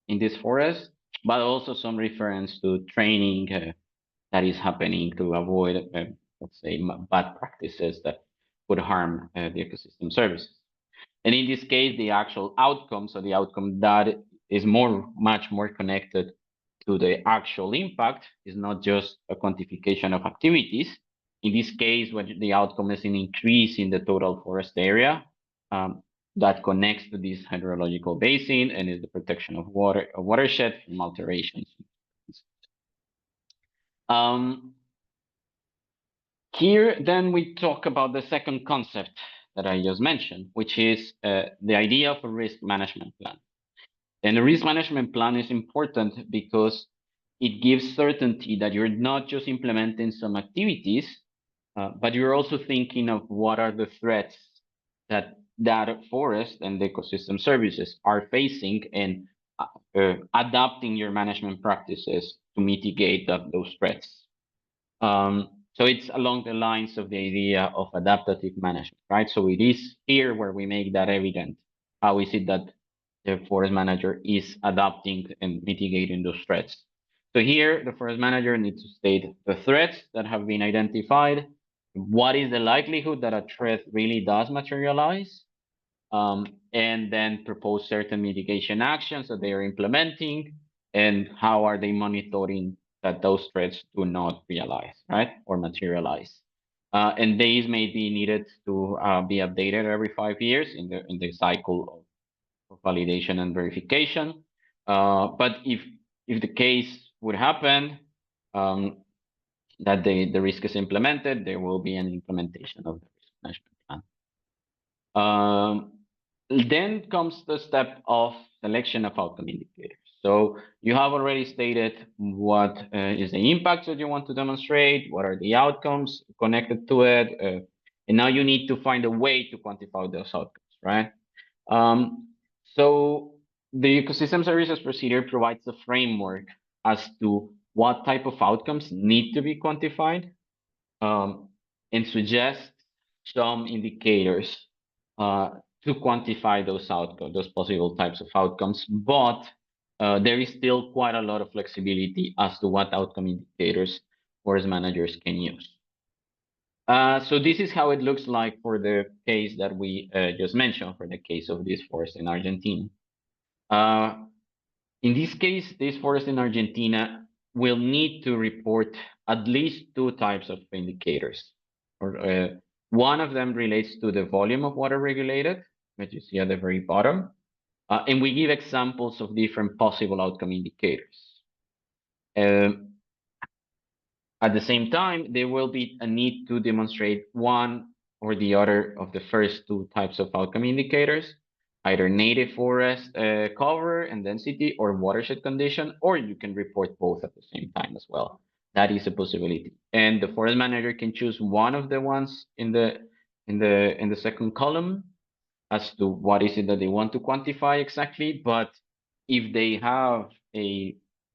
in this forest, but also some reference to training that is happening to avoid, let's say, bad practices that would harm the ecosystem services. And in this case, the actual outcome, so the outcome that is much more connected to the actual impact, is not just a quantification of activities. In this case, when the outcome is an increase in the total forest area that connects to this hydrological basin and is the protection of watershed from alterations. Here, then we talk about the second concept that I just mentioned, which is the idea of a risk management plan. And the risk management plan is important because it gives certainty that you're not just implementing some activities, but you're also thinking of what are the threats that forest and ecosystem services are facing, and adapting your management practices to mitigate those threats. So it's along the lines of the idea of adaptive management, right? So it is here where we make that evident. How is it that the forest manager is adapting and mitigating those threats? So here, the forest manager needs to state the threats that have been identified. What is the likelihood that a threat really does materialize? And then propose certain mitigation actions that they are implementing, and how are they monitoring that those threats do not realize, right, or materialize. And these may be needed to be updated every 5 years in the cycle of validation and verification. But if the case would happen that the risk is implemented, there will be an implementation of the risk management plan. Then comes the step of selection of outcome indicators. So you have already stated what is the impact that you want to demonstrate, what are the outcomes connected to it, and now you need to find a way to quantify those outcomes, right? So the ecosystem services procedure provides a framework as to what type of outcomes need to be quantified, and suggests some indicators to quantify those outcomes, those possible types of outcomes, but there is still quite a lot of flexibility as to what outcome indicators forest managers can use. So this is how it looks like for the case that we just mentioned, for the case of this forest in Argentina. In this case, this forest in Argentina will need to report at least 2 types of indicators. One of them relates to the volume of water regulated, that you see at the very bottom. And we give examples of different possible outcome indicators. At the same time, there will be a need to demonstrate one or the other of the first 2 types of outcome indicators, either native forest cover and density, or watershed condition, or you can report both at the same time as well. That is a possibility. And the forest manager can choose one of the ones in the second column as to what is it that they want to quantify exactly. But if they have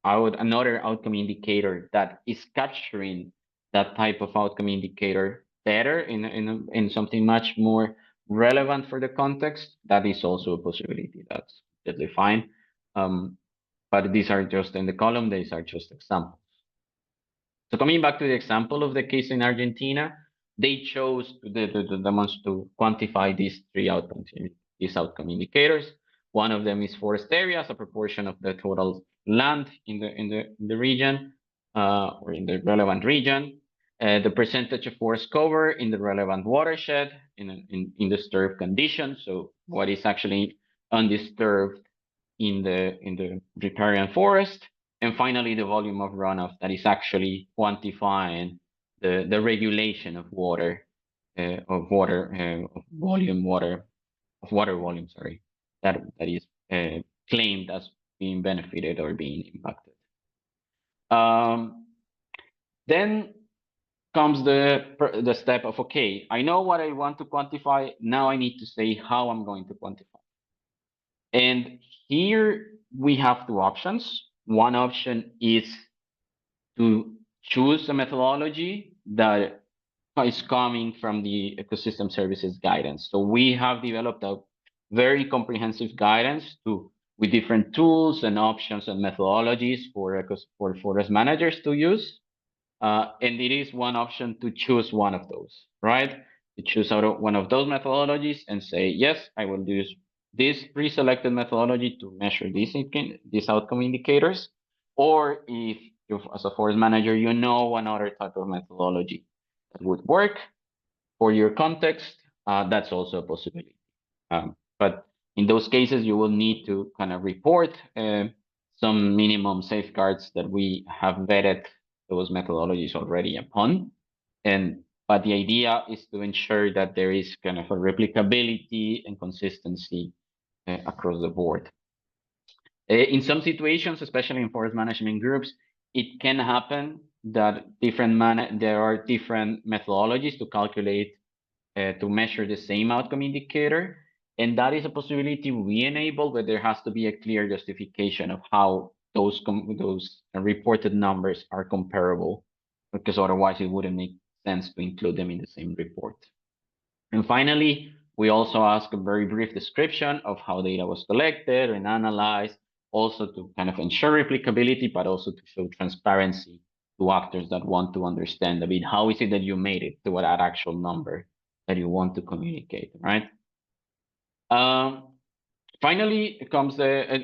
another outcome indicator that is capturing that type of outcome indicator better in something much more relevant for the context, that is also a possibility. That's completely fine. But these are just in the column, these are just examples. So coming back to the example of the case in Argentina, they chose to quantify these 3 outcome these outcome indicators. One of them is forest area as a proportion of the total land in the region or in the relevant region. The percentage of forest cover in the relevant watershed in disturbed conditions. So what is actually undisturbed in the riparian forest. And finally, the volume of runoff that is actually quantifying the regulation of water volume, sorry, that is claimed as being benefited or being impacted. Then comes the step of, okay, I know what I want to quantify. Now I need to say how I'm going to quantify. And here we have two options. One option is to choose a methodology that is coming from the ecosystem services guidance. So we have developed a very comprehensive guidance with different tools and options and methodologies for forest managers to use. And it is one option to choose one of those, right? To choose out of one of those methodologies and say, yes, I will use this pre-selected methodology to measure these outcome indicators. Or if as a forest manager, you know another type of methodology that would work for your context, that's also a possibility. But in those cases, you will need to kind of report some minimum safeguards that we have vetted those methodologies already upon. But the idea is to ensure that there is kind of a replicability and consistency across the board. In some situations, especially in forest management groups, it can happen that there are different methodologies to calculate to measure the same outcome indicator. And that is a possibility we enable, but there has to be a clear justification of how those reported numbers are comparable, because otherwise it wouldn't make sense to include them in the same report. And finally, we also ask a very brief description of how data was collected and analyzed, also to kind of ensure replicability, but also to show transparency to actors that want to understand a bit how is it that you made it to that actual number that you want to communicate, right? Finally, comes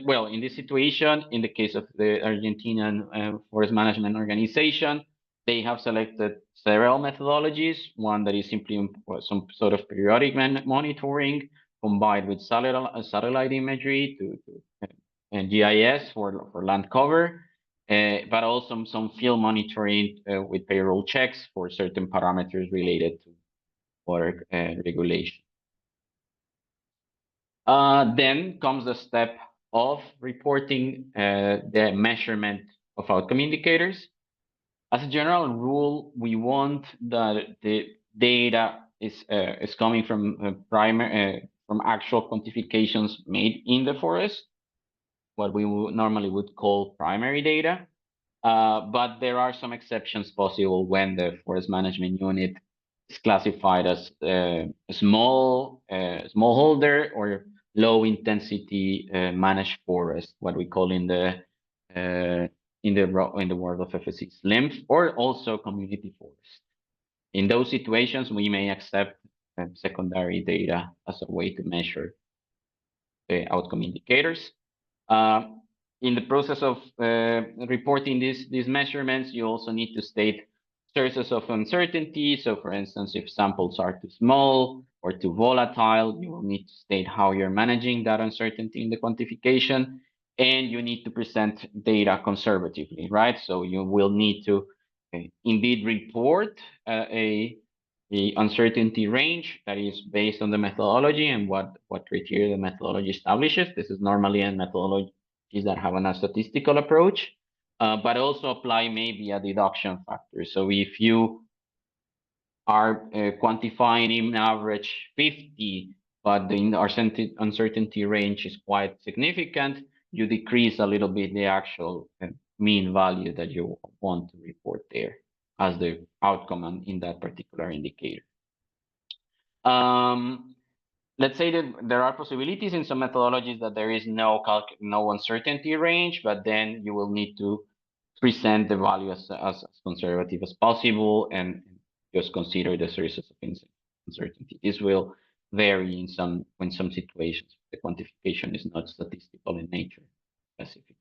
well, in this situation, in the case of the Argentinian Forest Management Organization, they have selected several methodologies, one that is simply some sort of periodic monitoring combined with satellite imagery and GIS for land cover, but also some field monitoring with payroll checks for certain parameters related to water regulation. Then comes the step of reporting the measurement of outcome indicators. As a general rule, we want that the data is coming from from actual quantifications made in the forest, what we normally would call primary data. But there are some exceptions possible when the forest management unit is classified as a smallholder or low intensity managed forest, what we call in the world of FSC LIMF, or also community forest. In those situations, we may accept secondary data as a way to measure the outcome indicators. In the process of reporting these measurements, you also need to state sources of uncertainty. So for instance, if samples are too small or too volatile, you will need to state how you're managing that uncertainty in the quantification, and you need to present data conservatively, right? So you will need to indeed report the uncertainty range that is based on the methodology and what criteria the methodology establishes. This is normally a methodology that have a statistical approach, but also apply maybe a deduction factor. So if you are quantifying in average 50, but the uncertainty range is quite significant, you decrease a little bit the actual mean value that you want to report there as the outcome in that particular indicator. Let's say that there are possibilities in some methodologies that there is no uncertainty range, but then you will need to present the value as conservative as possible and just consider the sources of uncertainty. This will vary in some situations. The quantification is not statistical in nature specifically.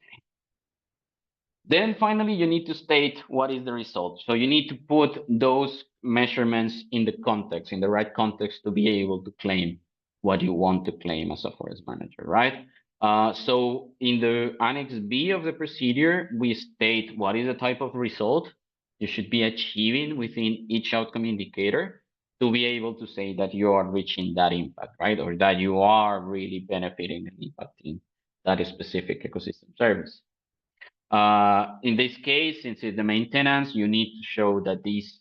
Then finally, you need to state what is the result. So you need to put those measurements in the context, in the right context, to be able to claim what you want to claim as a forest manager, right? So in the Annex B of the procedure, we state what is the type of result you should be achieving within each outcome indicator to be able to say that you are reaching that impact, right? Or that you are really benefiting and impacting that specific ecosystem service. In this case, since it's the maintenance, you need to show that these,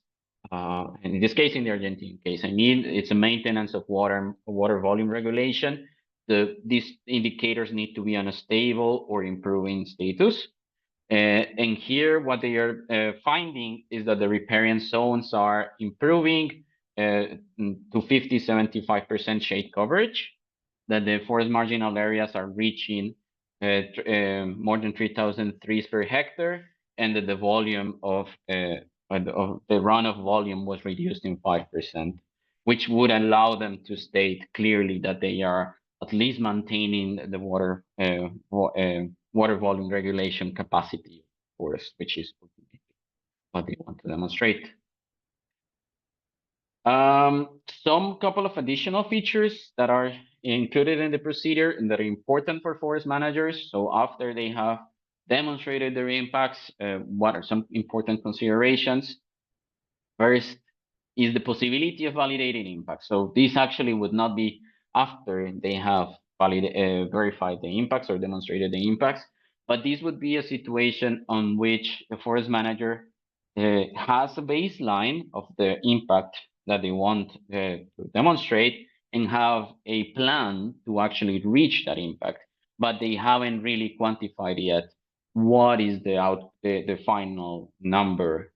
in this case, in the Argentine case, it's a maintenance of water volume regulation. These indicators need to be on a stable or improving status. And here, what they are finding is that the riparian zones are improving to 50-75% shade coverage, that the forest marginal areas are reaching more than 3,000 trees per hectare, and that the volume of the runoff volume was reduced in 5%, which would allow them to state clearly that they are at least maintaining the water volume regulation capacity of forest, which is what they want to demonstrate. Some couple of additional features that are included in the procedure and that are important for forest managers. So after they have demonstrated their impacts, what are some important considerations? First is the possibility of validating impact. So this actually would not be after they have verified the impacts or demonstrated the impacts, but this would be a situation on which the forest manager has a baseline of the impact that they want to demonstrate and have a plan to actually reach that impact, but they haven't really quantified yet what is the final number,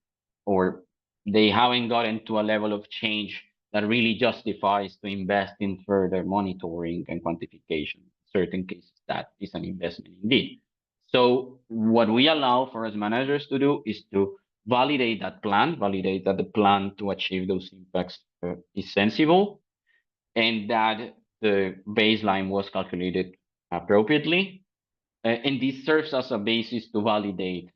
or they haven't gotten to a level of change that really justifies to invest in further monitoring and quantification. In certain cases, that is an investment indeed. So what we allow forest managers to do is to validate that plan, validate that the plan to achieve those impacts is sensible, and that the baseline was calculated appropriately. And this serves as a basis to validate,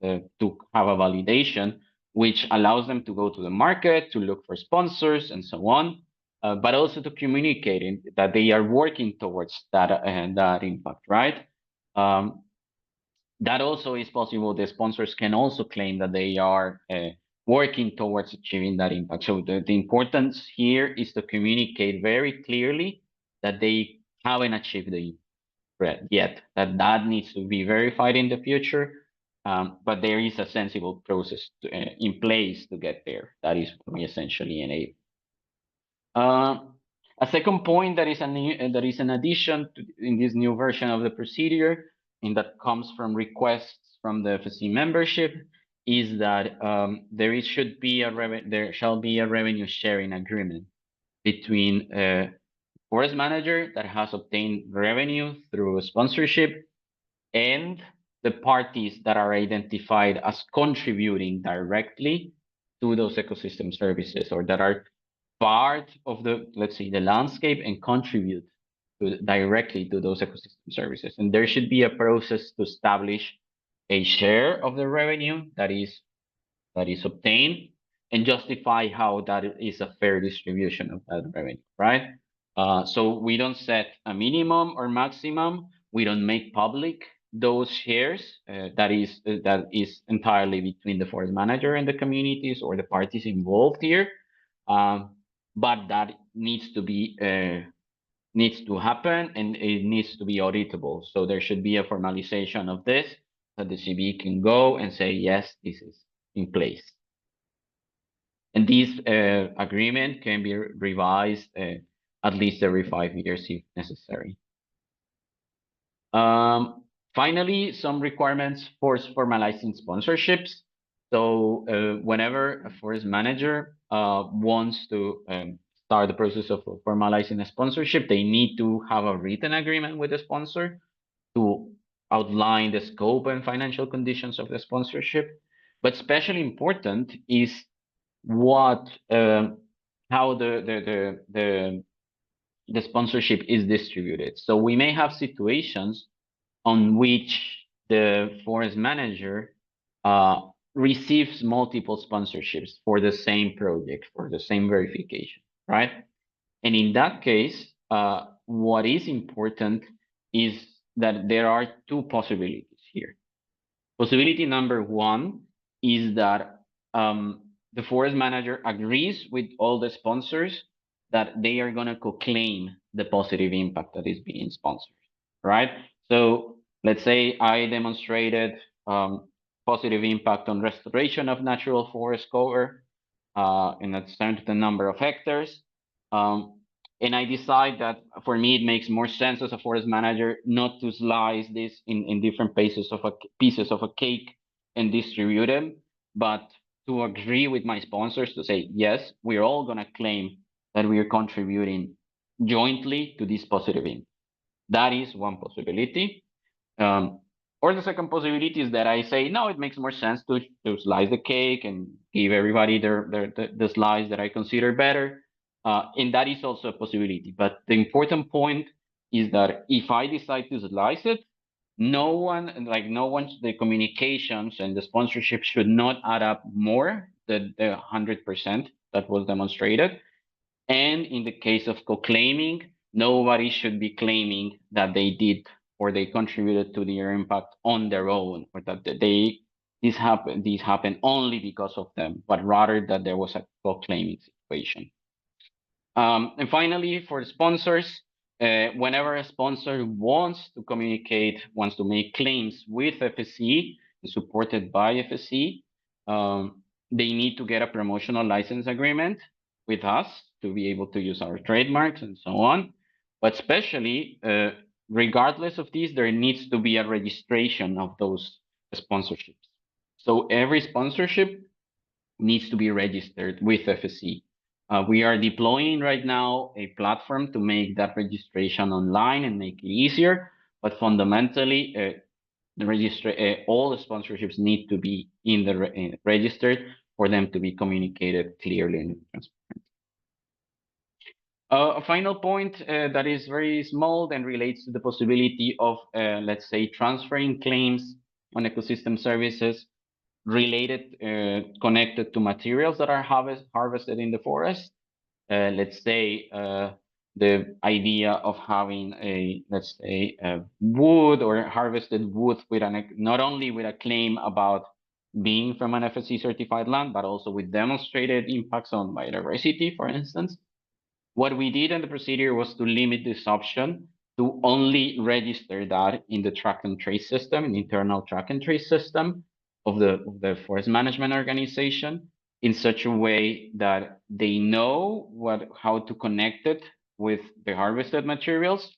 to have a validation, which allows them to go to the market, to look for sponsors and so on, but also to communicate that they are working towards that impact, right? That also is possible. The sponsors can also claim that they are working towards achieving that impact. So the importance here is to communicate very clearly that they haven't achieved the impact yet, that needs to be verified in the future. But there is a sensible process in place to get there. That is what we essentially enable. A second point that is an addition in this new version of the procedure, and that comes from requests from the FSC membership, is that there shall be a revenue sharing agreement between a forest manager that has obtained revenue through sponsorship and the parties that are identified as contributing directly to those ecosystem services, or that are part of the, let's say, the landscape and contribute directly to those ecosystem services. And there should be a process to establish a share of the revenue that is obtained and justify how that is a fair distribution of that revenue, right? So we don't set a minimum or maximum. We don't make public those shares. That is entirely between the forest manager and the communities or the parties involved here. But that needs to happen, and it needs to be auditable. So there should be a formalization of this, that the CB can go and say, yes, this is in place. And this agreement can be revised at least every 5 years if necessary. Finally, some requirements for formalizing sponsorships. So whenever a forest manager wants to start the process of formalizing a sponsorship, they need to have a written agreement with the sponsor to outline the scope and financial conditions of the sponsorship. But especially important is how the the sponsorship is distributed. So we may have situations on which the forest manager receives multiple sponsorships for the same project, for the same verification, right? And in that case, what is important is that there are two possibilities here. Possibility number one is that the forest manager agrees with all the sponsors that they are going to co-claim the positive impact that is being sponsored, right? So let's say I demonstrated positive impact on restoration of natural forest cover in a certain number of hectares. And I decide that for me, it makes more sense as a forest manager not to slice this in different pieces of a cake and distribute them, but to agree with my sponsors to say, yes, we're all going to claim that we are contributing jointly to this positive impact. That is one possibility. Or the second possibility is that I say, no, it makes more sense to slice the cake and give everybody the slice that I consider better. And that is also a possibility. But the important point is that if I decide to slice it, the communications and the sponsorship should not add up more than the 100% that was demonstrated. And in the case of co-claiming, nobody should be claiming that they did or they contributed to the impact on their own, or that this happened only because of them, but rather that there was a co-claiming situation. And finally, for sponsors, whenever a sponsor wants to make claims with FSC, supported by FSC, they need to get a promotional license agreement with us to be able to use our trademarks and so on. But especially, regardless of this, there needs to be a registration of those sponsorships. So every sponsorship needs to be registered with FSC. We are deploying right now a platform to make that registration online and make it easier. But fundamentally, all the sponsorships need to be registered for them to be communicated clearly and transparently. A final point that is very small and relates to the possibility of, let's say, transferring claims on ecosystem services related, connected to materials that are harvested in the forest. Let's say the idea of having let's say, wood or harvested wood with not only with a claim about being from an FSC certified land, but also with demonstrated impacts on biodiversity, for instance. What we did in the procedure was to limit this option to only register that in the track and trace system, in the internal track and trace system of the forest management organization, in such a way that they know how to connect it with the harvested materials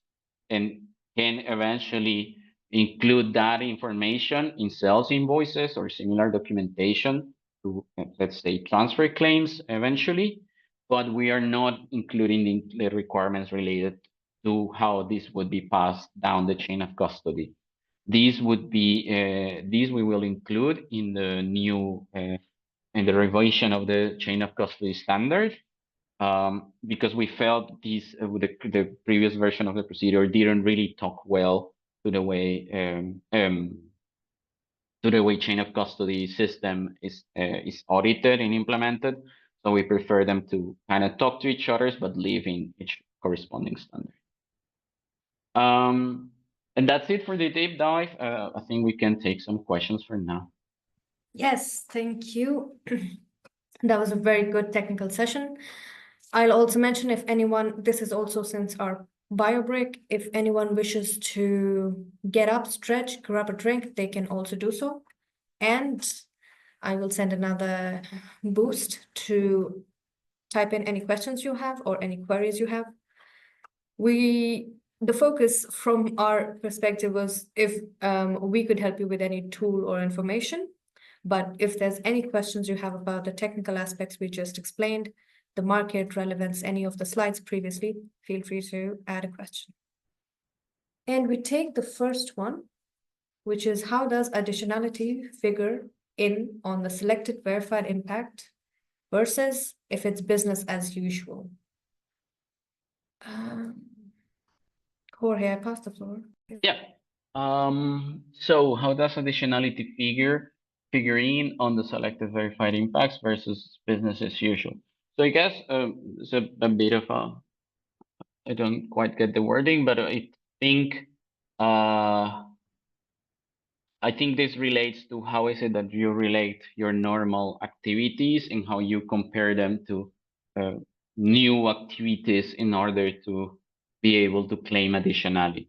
and can eventually include that information in sales invoices or similar documentation to, let's say, transfer claims eventually. But we are not including the requirements related to how this would be passed down the chain of custody. These we will include in the new in the revision of the chain of custody standard, because we felt the previous version of the procedure didn't really talk well to the way chain of custody system is audited and implemented. So we prefer them to kind of talk to each other, but live in each corresponding standard. And that's it for the deep dive. I think we can take some questions for now. Yes, thank you. That was a very good technical session. I'll also mention, if anyone, this is also since our bio break, if anyone wishes to get up, stretch, grab a drink, they can also do so. And I will send another boost to type in any questions you have or any queries you have. The focus from our perspective was if we could help you with any tool or information. But if there's any questions you have about the technical aspects we just explained, the market relevance, any of the slides previously, feel free to add a question. And we take the first one, which is, how does additionality figure in on the selected verified impact versus if it's business as usual? Jorge, I pass the floor. Yeah. So how does additionality figure in on the selected verified impacts versus business as usual? So I guess it's a bit of a, I don't quite get the wording, but think uh I think this relates to how is it that you relate your normal activities and how you compare them to new activities in order to be able to claim additionality.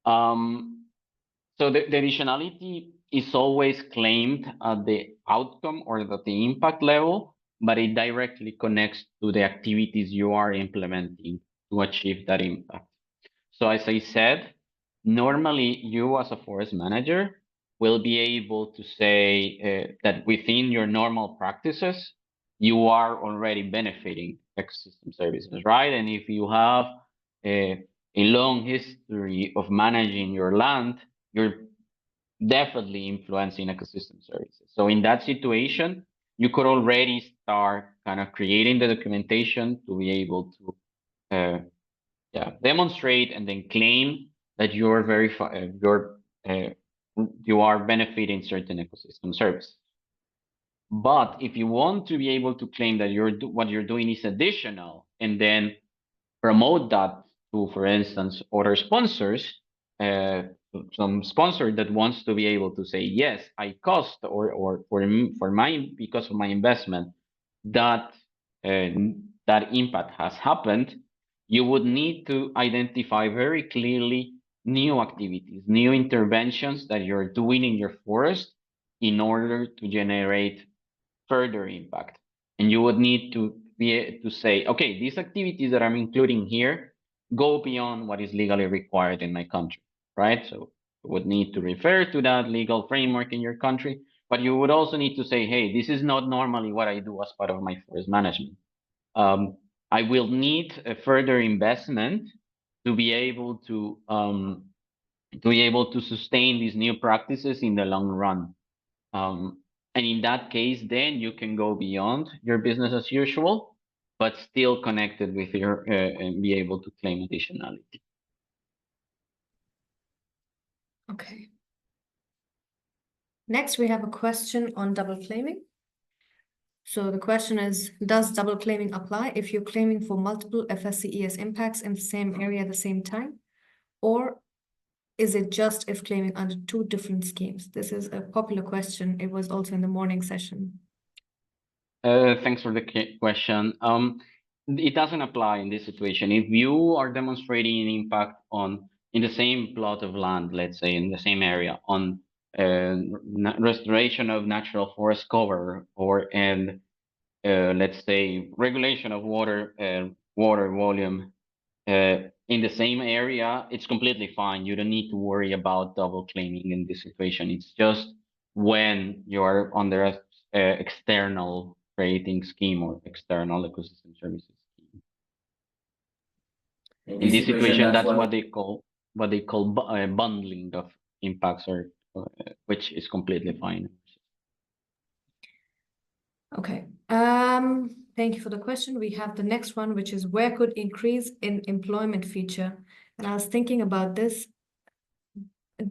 So the additionality is always claimed at the outcome or at the impact level, but it directly connects to the activities you are implementing to achieve that impact. So as I said, normally you as a forest manager will be able to say that within your normal practices, you are already benefiting ecosystem services, right? And if you have a long history of managing your land, you're definitely influencing ecosystem services. So in that situation, you could already start kind of creating the documentation to be able to demonstrate and then claim that you're you are benefiting certain ecosystem services. But if you want to be able to claim that what you're doing is additional and then promote that to, for instance, other sponsors, some sponsor that wants to be able to say, yes, I cost or for my because of my investment that that impact has happened, you would need to identify very clearly new activities, new interventions that you're doing in your forest in order to generate further impact. And you would need to be to say, okay, these activities that I'm including here go beyond what is legally required in my country, right? So you would need to refer to that legal framework in your country, but you would also need to say, hey, this is not normally what I do as part of my forest management. I will need a further investment to be able to sustain these new practices in the long run. And in that case, then you can go beyond your business as usual, but still connected with your and be able to claim additionality. Okay. Next, we have a question on double claiming. So the question is, does double claiming apply if you're claiming for multiple FSCES impacts in the same area at the same time? Or is it just if claiming under two different schemes? This is a popular question. It was also in the morning session. Thanks for the question. It doesn't apply in this situation. If you are demonstrating an impact in the same plot of land, let's say in the same area, on restoration of natural forest cover or let's say regulation of water volume in the same area, it's completely fine. You don't need to worry about double claiming in this situation. It's just when you are under a external rating scheme or external ecosystem services scheme. In this situation, that's what they call bundling of impacts, or which is completely fine. Okay. Thank you for the question. We have the next one, which is where could increase in employment feature? And I was thinking about this.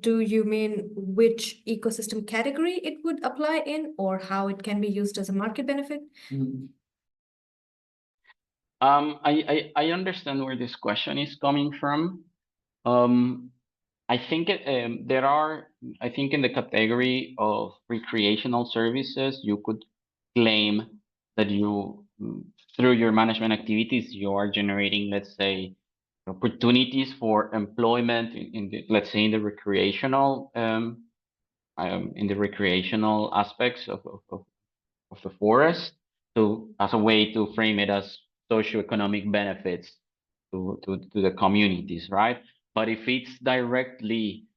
Do you mean which ecosystem category it would apply in, or how it can be used as a market benefit? I understand where this question is coming from. I think I think in the category of recreational services, you could claim that through your management activities, you are generating, let's say, opportunities for employment let's say, in the recreational aspects of the forest, as a way to frame it as socioeconomic benefits to the communities, right? But if it's directly,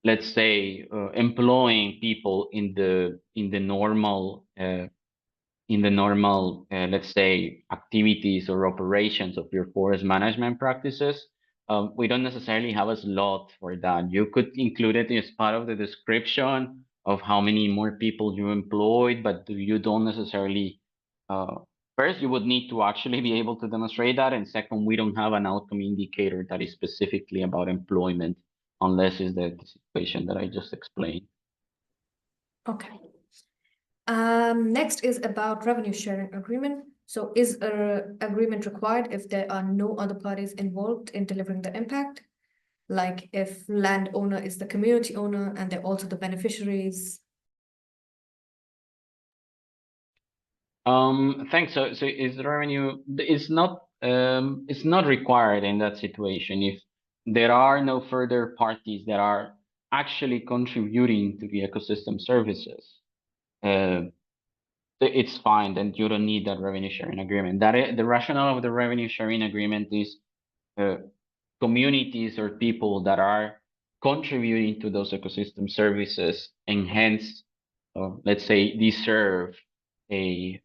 let's say, employing people in the normal, let's say, activities or operations of your forest management practices, we don't necessarily have a slot for that. You could include it as part of the description of how many more people you employed, but you don't necessarily first, you would need to actually be able to demonstrate that. And second, we don't have an outcome indicator that is specifically about employment, unless it's the situation that I just explained. Okay. Next is about revenue sharing agreement. So is an agreement required if there are no other parties involved in delivering the impact? Like if landowner is the community owner and they're also the beneficiaries? Thanks. So is the revenue, it's not required in that situation. If there are no further parties that are actually contributing to the ecosystem services, it's fine, then you don't need that revenue sharing agreement. The rationale of the revenue sharing agreement is communities or people that are contributing to those ecosystem services and hence, let's say, deserve a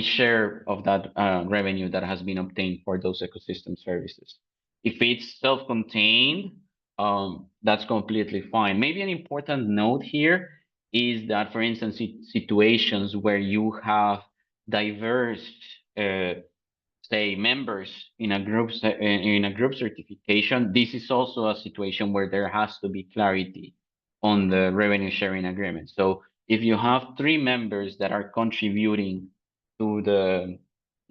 share of that revenue that has been obtained for those ecosystem services. If it's self-contained, that's completely fine. Maybe an important note here is that, for instance, situations where you have diverse, say, members in a group certification, this is also a situation where there has to be clarity on the revenue sharing agreement. So if you have 3 members that are contributing to the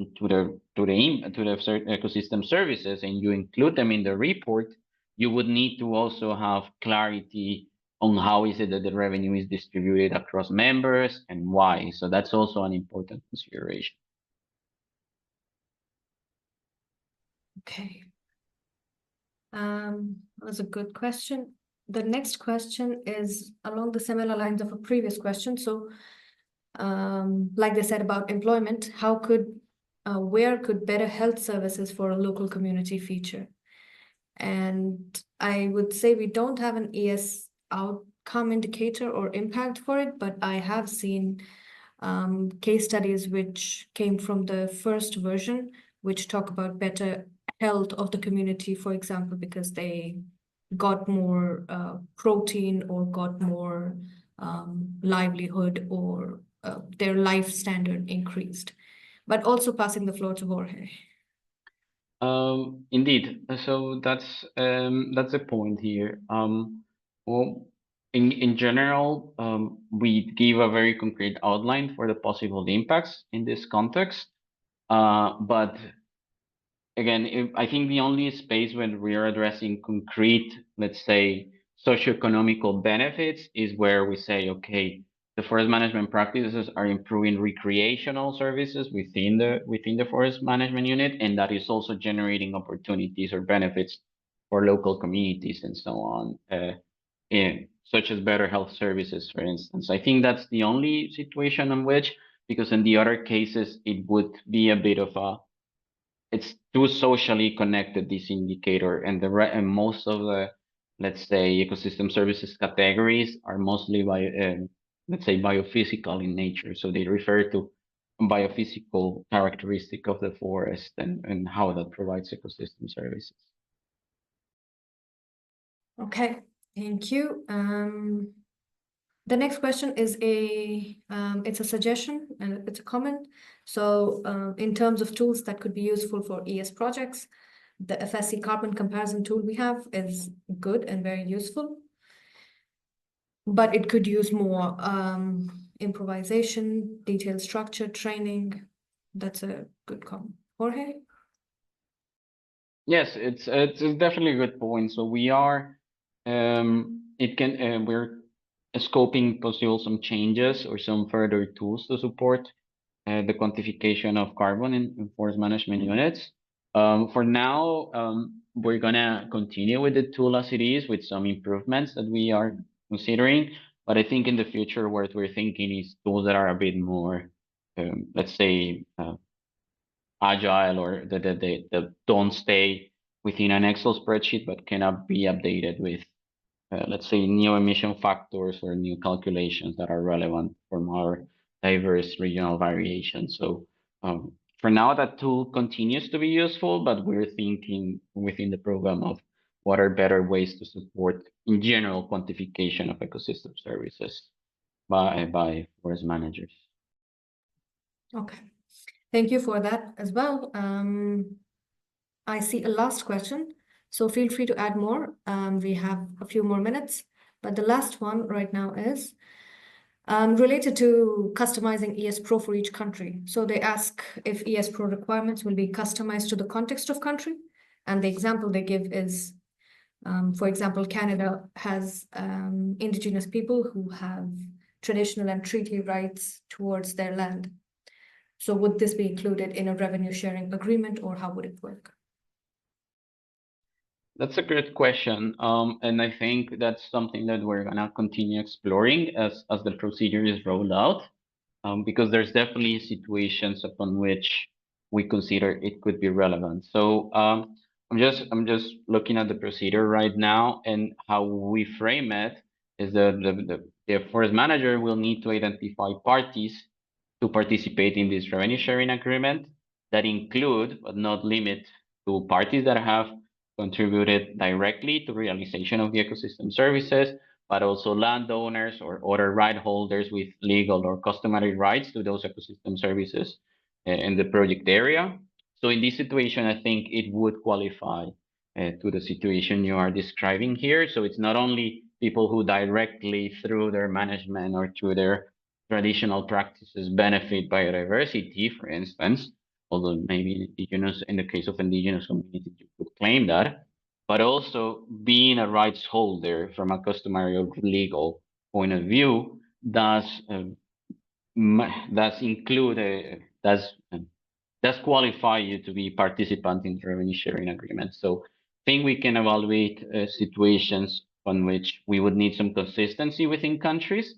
ecosystem services and you include them in the report, you would need to also have clarity on how is it that the revenue is distributed across members and why. So that's also an important consideration. Okay. That's a good question. The next question is along the similar lines of a previous question. So, like they said about employment, where could better health services for a local community feature? And I would say we don't have an ES outcome indicator or impact for it, but I have seen case studies which came from the first version, which talk about better health of the community, for example, because they got more protein or got more livelihood or their life standard increased. But also passing the floor to Jorge. Indeed. So that's the point here. Well, in general, we give a very concrete outline for the possible impacts in this context. But again, I think the only space when we are addressing concrete, let's say, socioeconomical benefits is where we say, okay, the forest management practices are improving recreational services within the forest management unit, and that is also generating opportunities or benefits for local communities and so on, such as better health services, for instance. I think that's the only situation in which, because in the other cases, it would be a bit of it's too socially connected, this indicator, and most of the, let's say, ecosystem services categories are mostly let's say, biophysical in nature. So they refer to biophysical characteristic of the forest and how that provides ecosystem services. Okay, thank you. The next question is it's a suggestion and it's a comment. So in terms of tools that could be useful for ES projects, the FSC carbon comparison tool we have is good and very useful, but it could use more improvisation, detailed structure, training. That's a good comment. Jorge? Yes, it's definitely a good point. So we are we're scoping possible some changes or some further tools to support the quantification of carbon in forest management units. For now, we're gonna continue with the tool as it is with some improvements that we are considering. But I think in the future, what we're thinking is tools that are a bit more, let's say, agile, or that don't stay within an Excel spreadsheet, but cannot be updated with, let's say, new emission factors or new calculations that are relevant from our diverse regional variations. So for now, that tool continues to be useful, but we're thinking within the program of what are better ways to support, in general, quantification of ecosystem services by forest managers. Okay. Thank you for that as well. I see a last question, so feel free to add more. We have a few more minutes, but the last one right now is related to customizing ES Pro for each country. So they ask if ES Pro requirements will be customized to the context of country. And the example they give is, for example, Canada has indigenous people who have traditional and treaty rights towards their land. So would this be included in a revenue sharing agreement, or how would it work? That's a great question. And I think that's something that we're gonna continue exploring as the procedure is rolled out. Because there's definitely situations upon which we consider it could be relevant. So I'm just looking at the procedure right now, and how we frame it is the forest manager will need to identify parties to participate in this revenue sharing agreement that include, but not limit to, parties that have contributed directly to realization of the ecosystem services, but also landowners or other right holders with legal or customary rights to those ecosystem services in the project area. So in this situation, I think it would qualify to the situation you are describing here. So it's not only people who directly through their management or through their traditional practices benefit biodiversity, for instance, although maybe indigenous, in the case of indigenous communities, you could claim that, but also being a rights holder from a customary or legal point of view does include does qualify you to be participant in the revenue sharing agreement. So I think we can evaluate situations on which we would need some consistency within countries,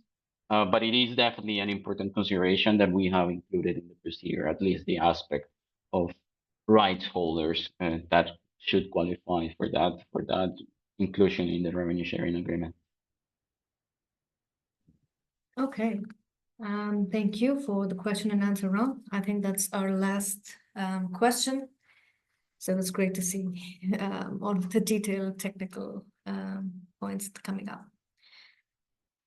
but it is definitely an important consideration that we have included in the procedure, at least the aspect of rights holders that should qualify for that inclusion in the revenue sharing agreement. Okay. Thank you for the question and answer round. I think that's our last question. So it's great to see all of the detailed technical points coming up.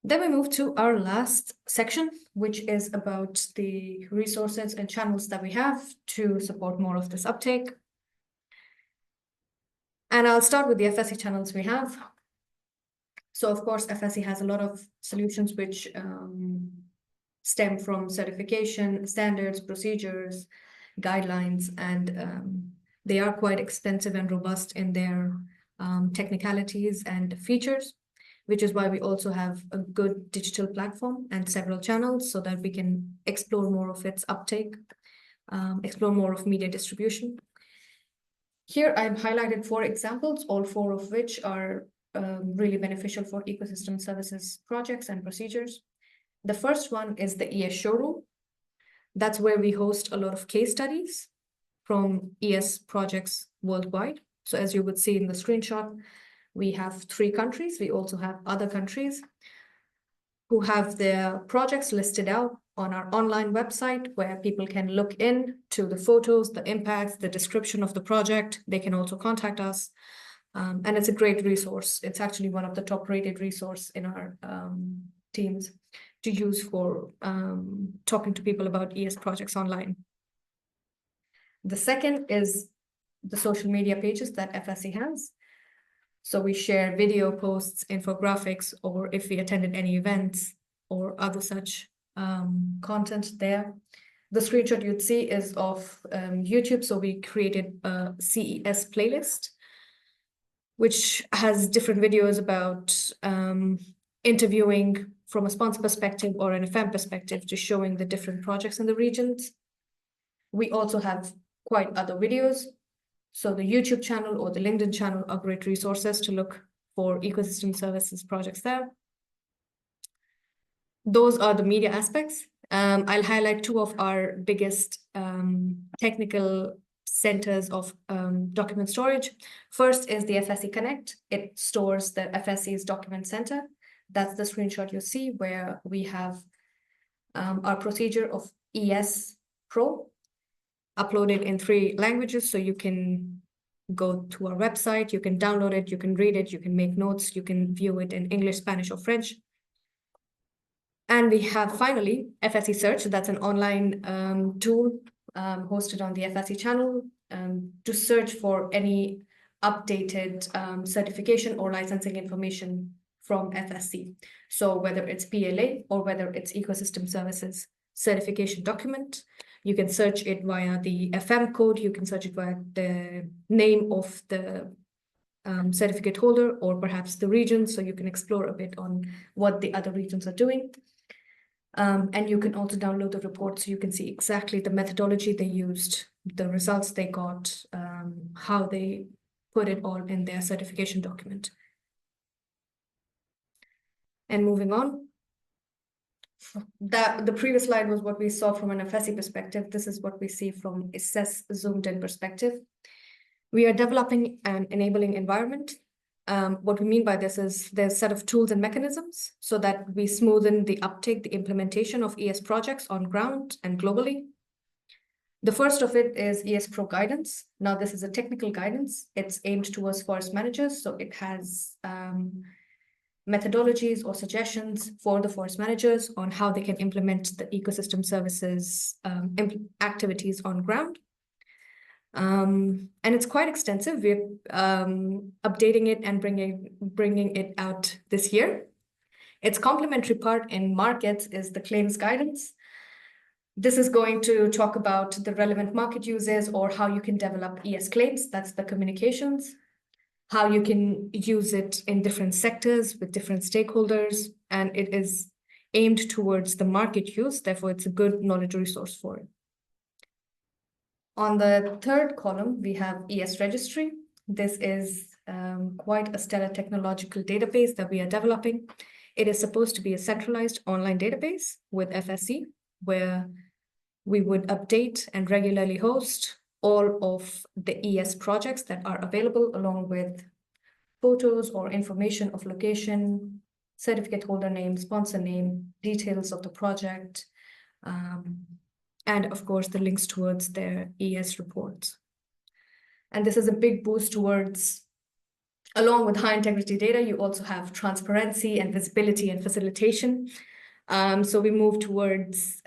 Then we move to our last section, which is about the resources and channels that we have to support more of this uptake. And I'll start with the FSC channels we have. So of course, FSC has a lot of solutions which stem from certification, standards, procedures, guidelines, and they are quite extensive and robust in their technicalities and features, which is why we also have a good digital platform and several channels so that we can explore more of its uptake, explore more of media distribution. Here I've highlighted 4 examples, all 4 of which are really beneficial for ecosystem services projects and procedures. The first one is the ES showroom. That's where we host a lot of case studies from ES projects worldwide. So as you would see in the screenshot, we have 3 countries. We also have other countries who have their projects listed out on our online website, where people can look in to the photos, the impacts, the description of the project. They can also contact us. And it's a great resource. It's actually one of the top rated resources in our teams to use for talking to people about ES projects online. The second is the social media pages that FSC has. So we share video posts, infographics, or if we attended any events or other such content there. The screenshot you'd see is of YouTube. So we created a CES playlist, which has different videos about interviewing from a sponsor perspective or an FM perspective, just showing the different projects in the regions. We also have quite other videos. So the YouTube channel or the LinkedIn channel are great resources to look for ecosystem services projects there. Those are the media aspects. I'll highlight 2 of our biggest technical centers of document storage. First is the FSC Connect. It stores the FSC's document center. That's the screenshot you see where we have our procedure of ES Pro uploaded in 3 languages. So you can go to our website, you can download it, you can read it, you can make notes, you can view it in English, Spanish, or French. And we have finally FSC Search. That's an online tool hosted on the FSC channel to search for any updated certification or licensing information from FSC. So whether it's PLA or whether it's ecosystem services certification document, you can search it via the FM code, you can search it via the name of the certificate holder or perhaps the region, so you can explore a bit on what the other regions are doing. And you can also download the report so you can see exactly the methodology they used, the results they got, how they put it all in their certification document. And moving on, the previous slide was what we saw from an FSC perspective. This is what we see from assess zoomed in perspective. We are developing an enabling environment. What we mean by this is there's a set of tools and mechanisms so that we smoothen the uptake, the implementation of ES projects on ground and globally. The first of it is ES Pro guidance. Now, this is a technical guidance. It's aimed towards forest managers, so it has methodologies or suggestions for the forest managers on how they can implement the ecosystem services activities on ground. And it's quite extensive. We're updating it and bringing it out this year. Its complementary part in markets is the claims guidance. This is going to talk about the relevant market uses or how you can develop ES claims. That's the communications, how you can use it in different sectors with different stakeholders, and it is aimed towards the market use. Therefore, it's a good knowledge resource for it. On the third column, we have ES Registry. This is quite a stellar technological database that we are developing. It is supposed to be a centralized online database with FSC, where we would update and regularly host all of the ES projects that are available, along with photos or information of location, certificate holder name, sponsor name, details of the project, and of course, the links towards their ES reports. And this is a big boost towards, along with high integrity data, you also have transparency and visibility and facilitation. So we move towards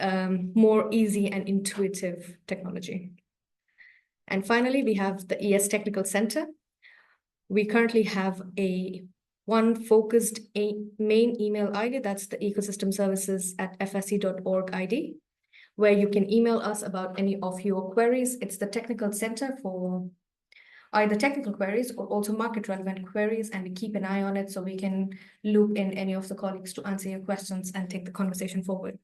more easy and intuitive technology. And finally, we have the ES Technical Center. We currently have one focused main email ID, that's the ecosystemservices@fsc.org ID, where you can email us about any of your queries. It's the technical center for either technical queries or also market relevant queries, and we keep an eye on it so we can loop in any of the colleagues to answer your questions and take the conversation forward.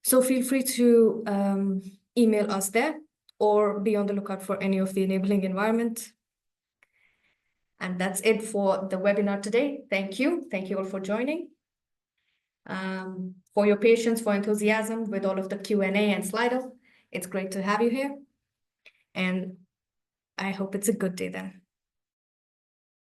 So feel free to email us there or be on the lookout for any of the enabling environment. And that's it for the webinar today. Thank you. Thank you all for joining. For your patience, for enthusiasm with all of the Q&A and Slido. It's great to have you here. And I hope it's a good day then.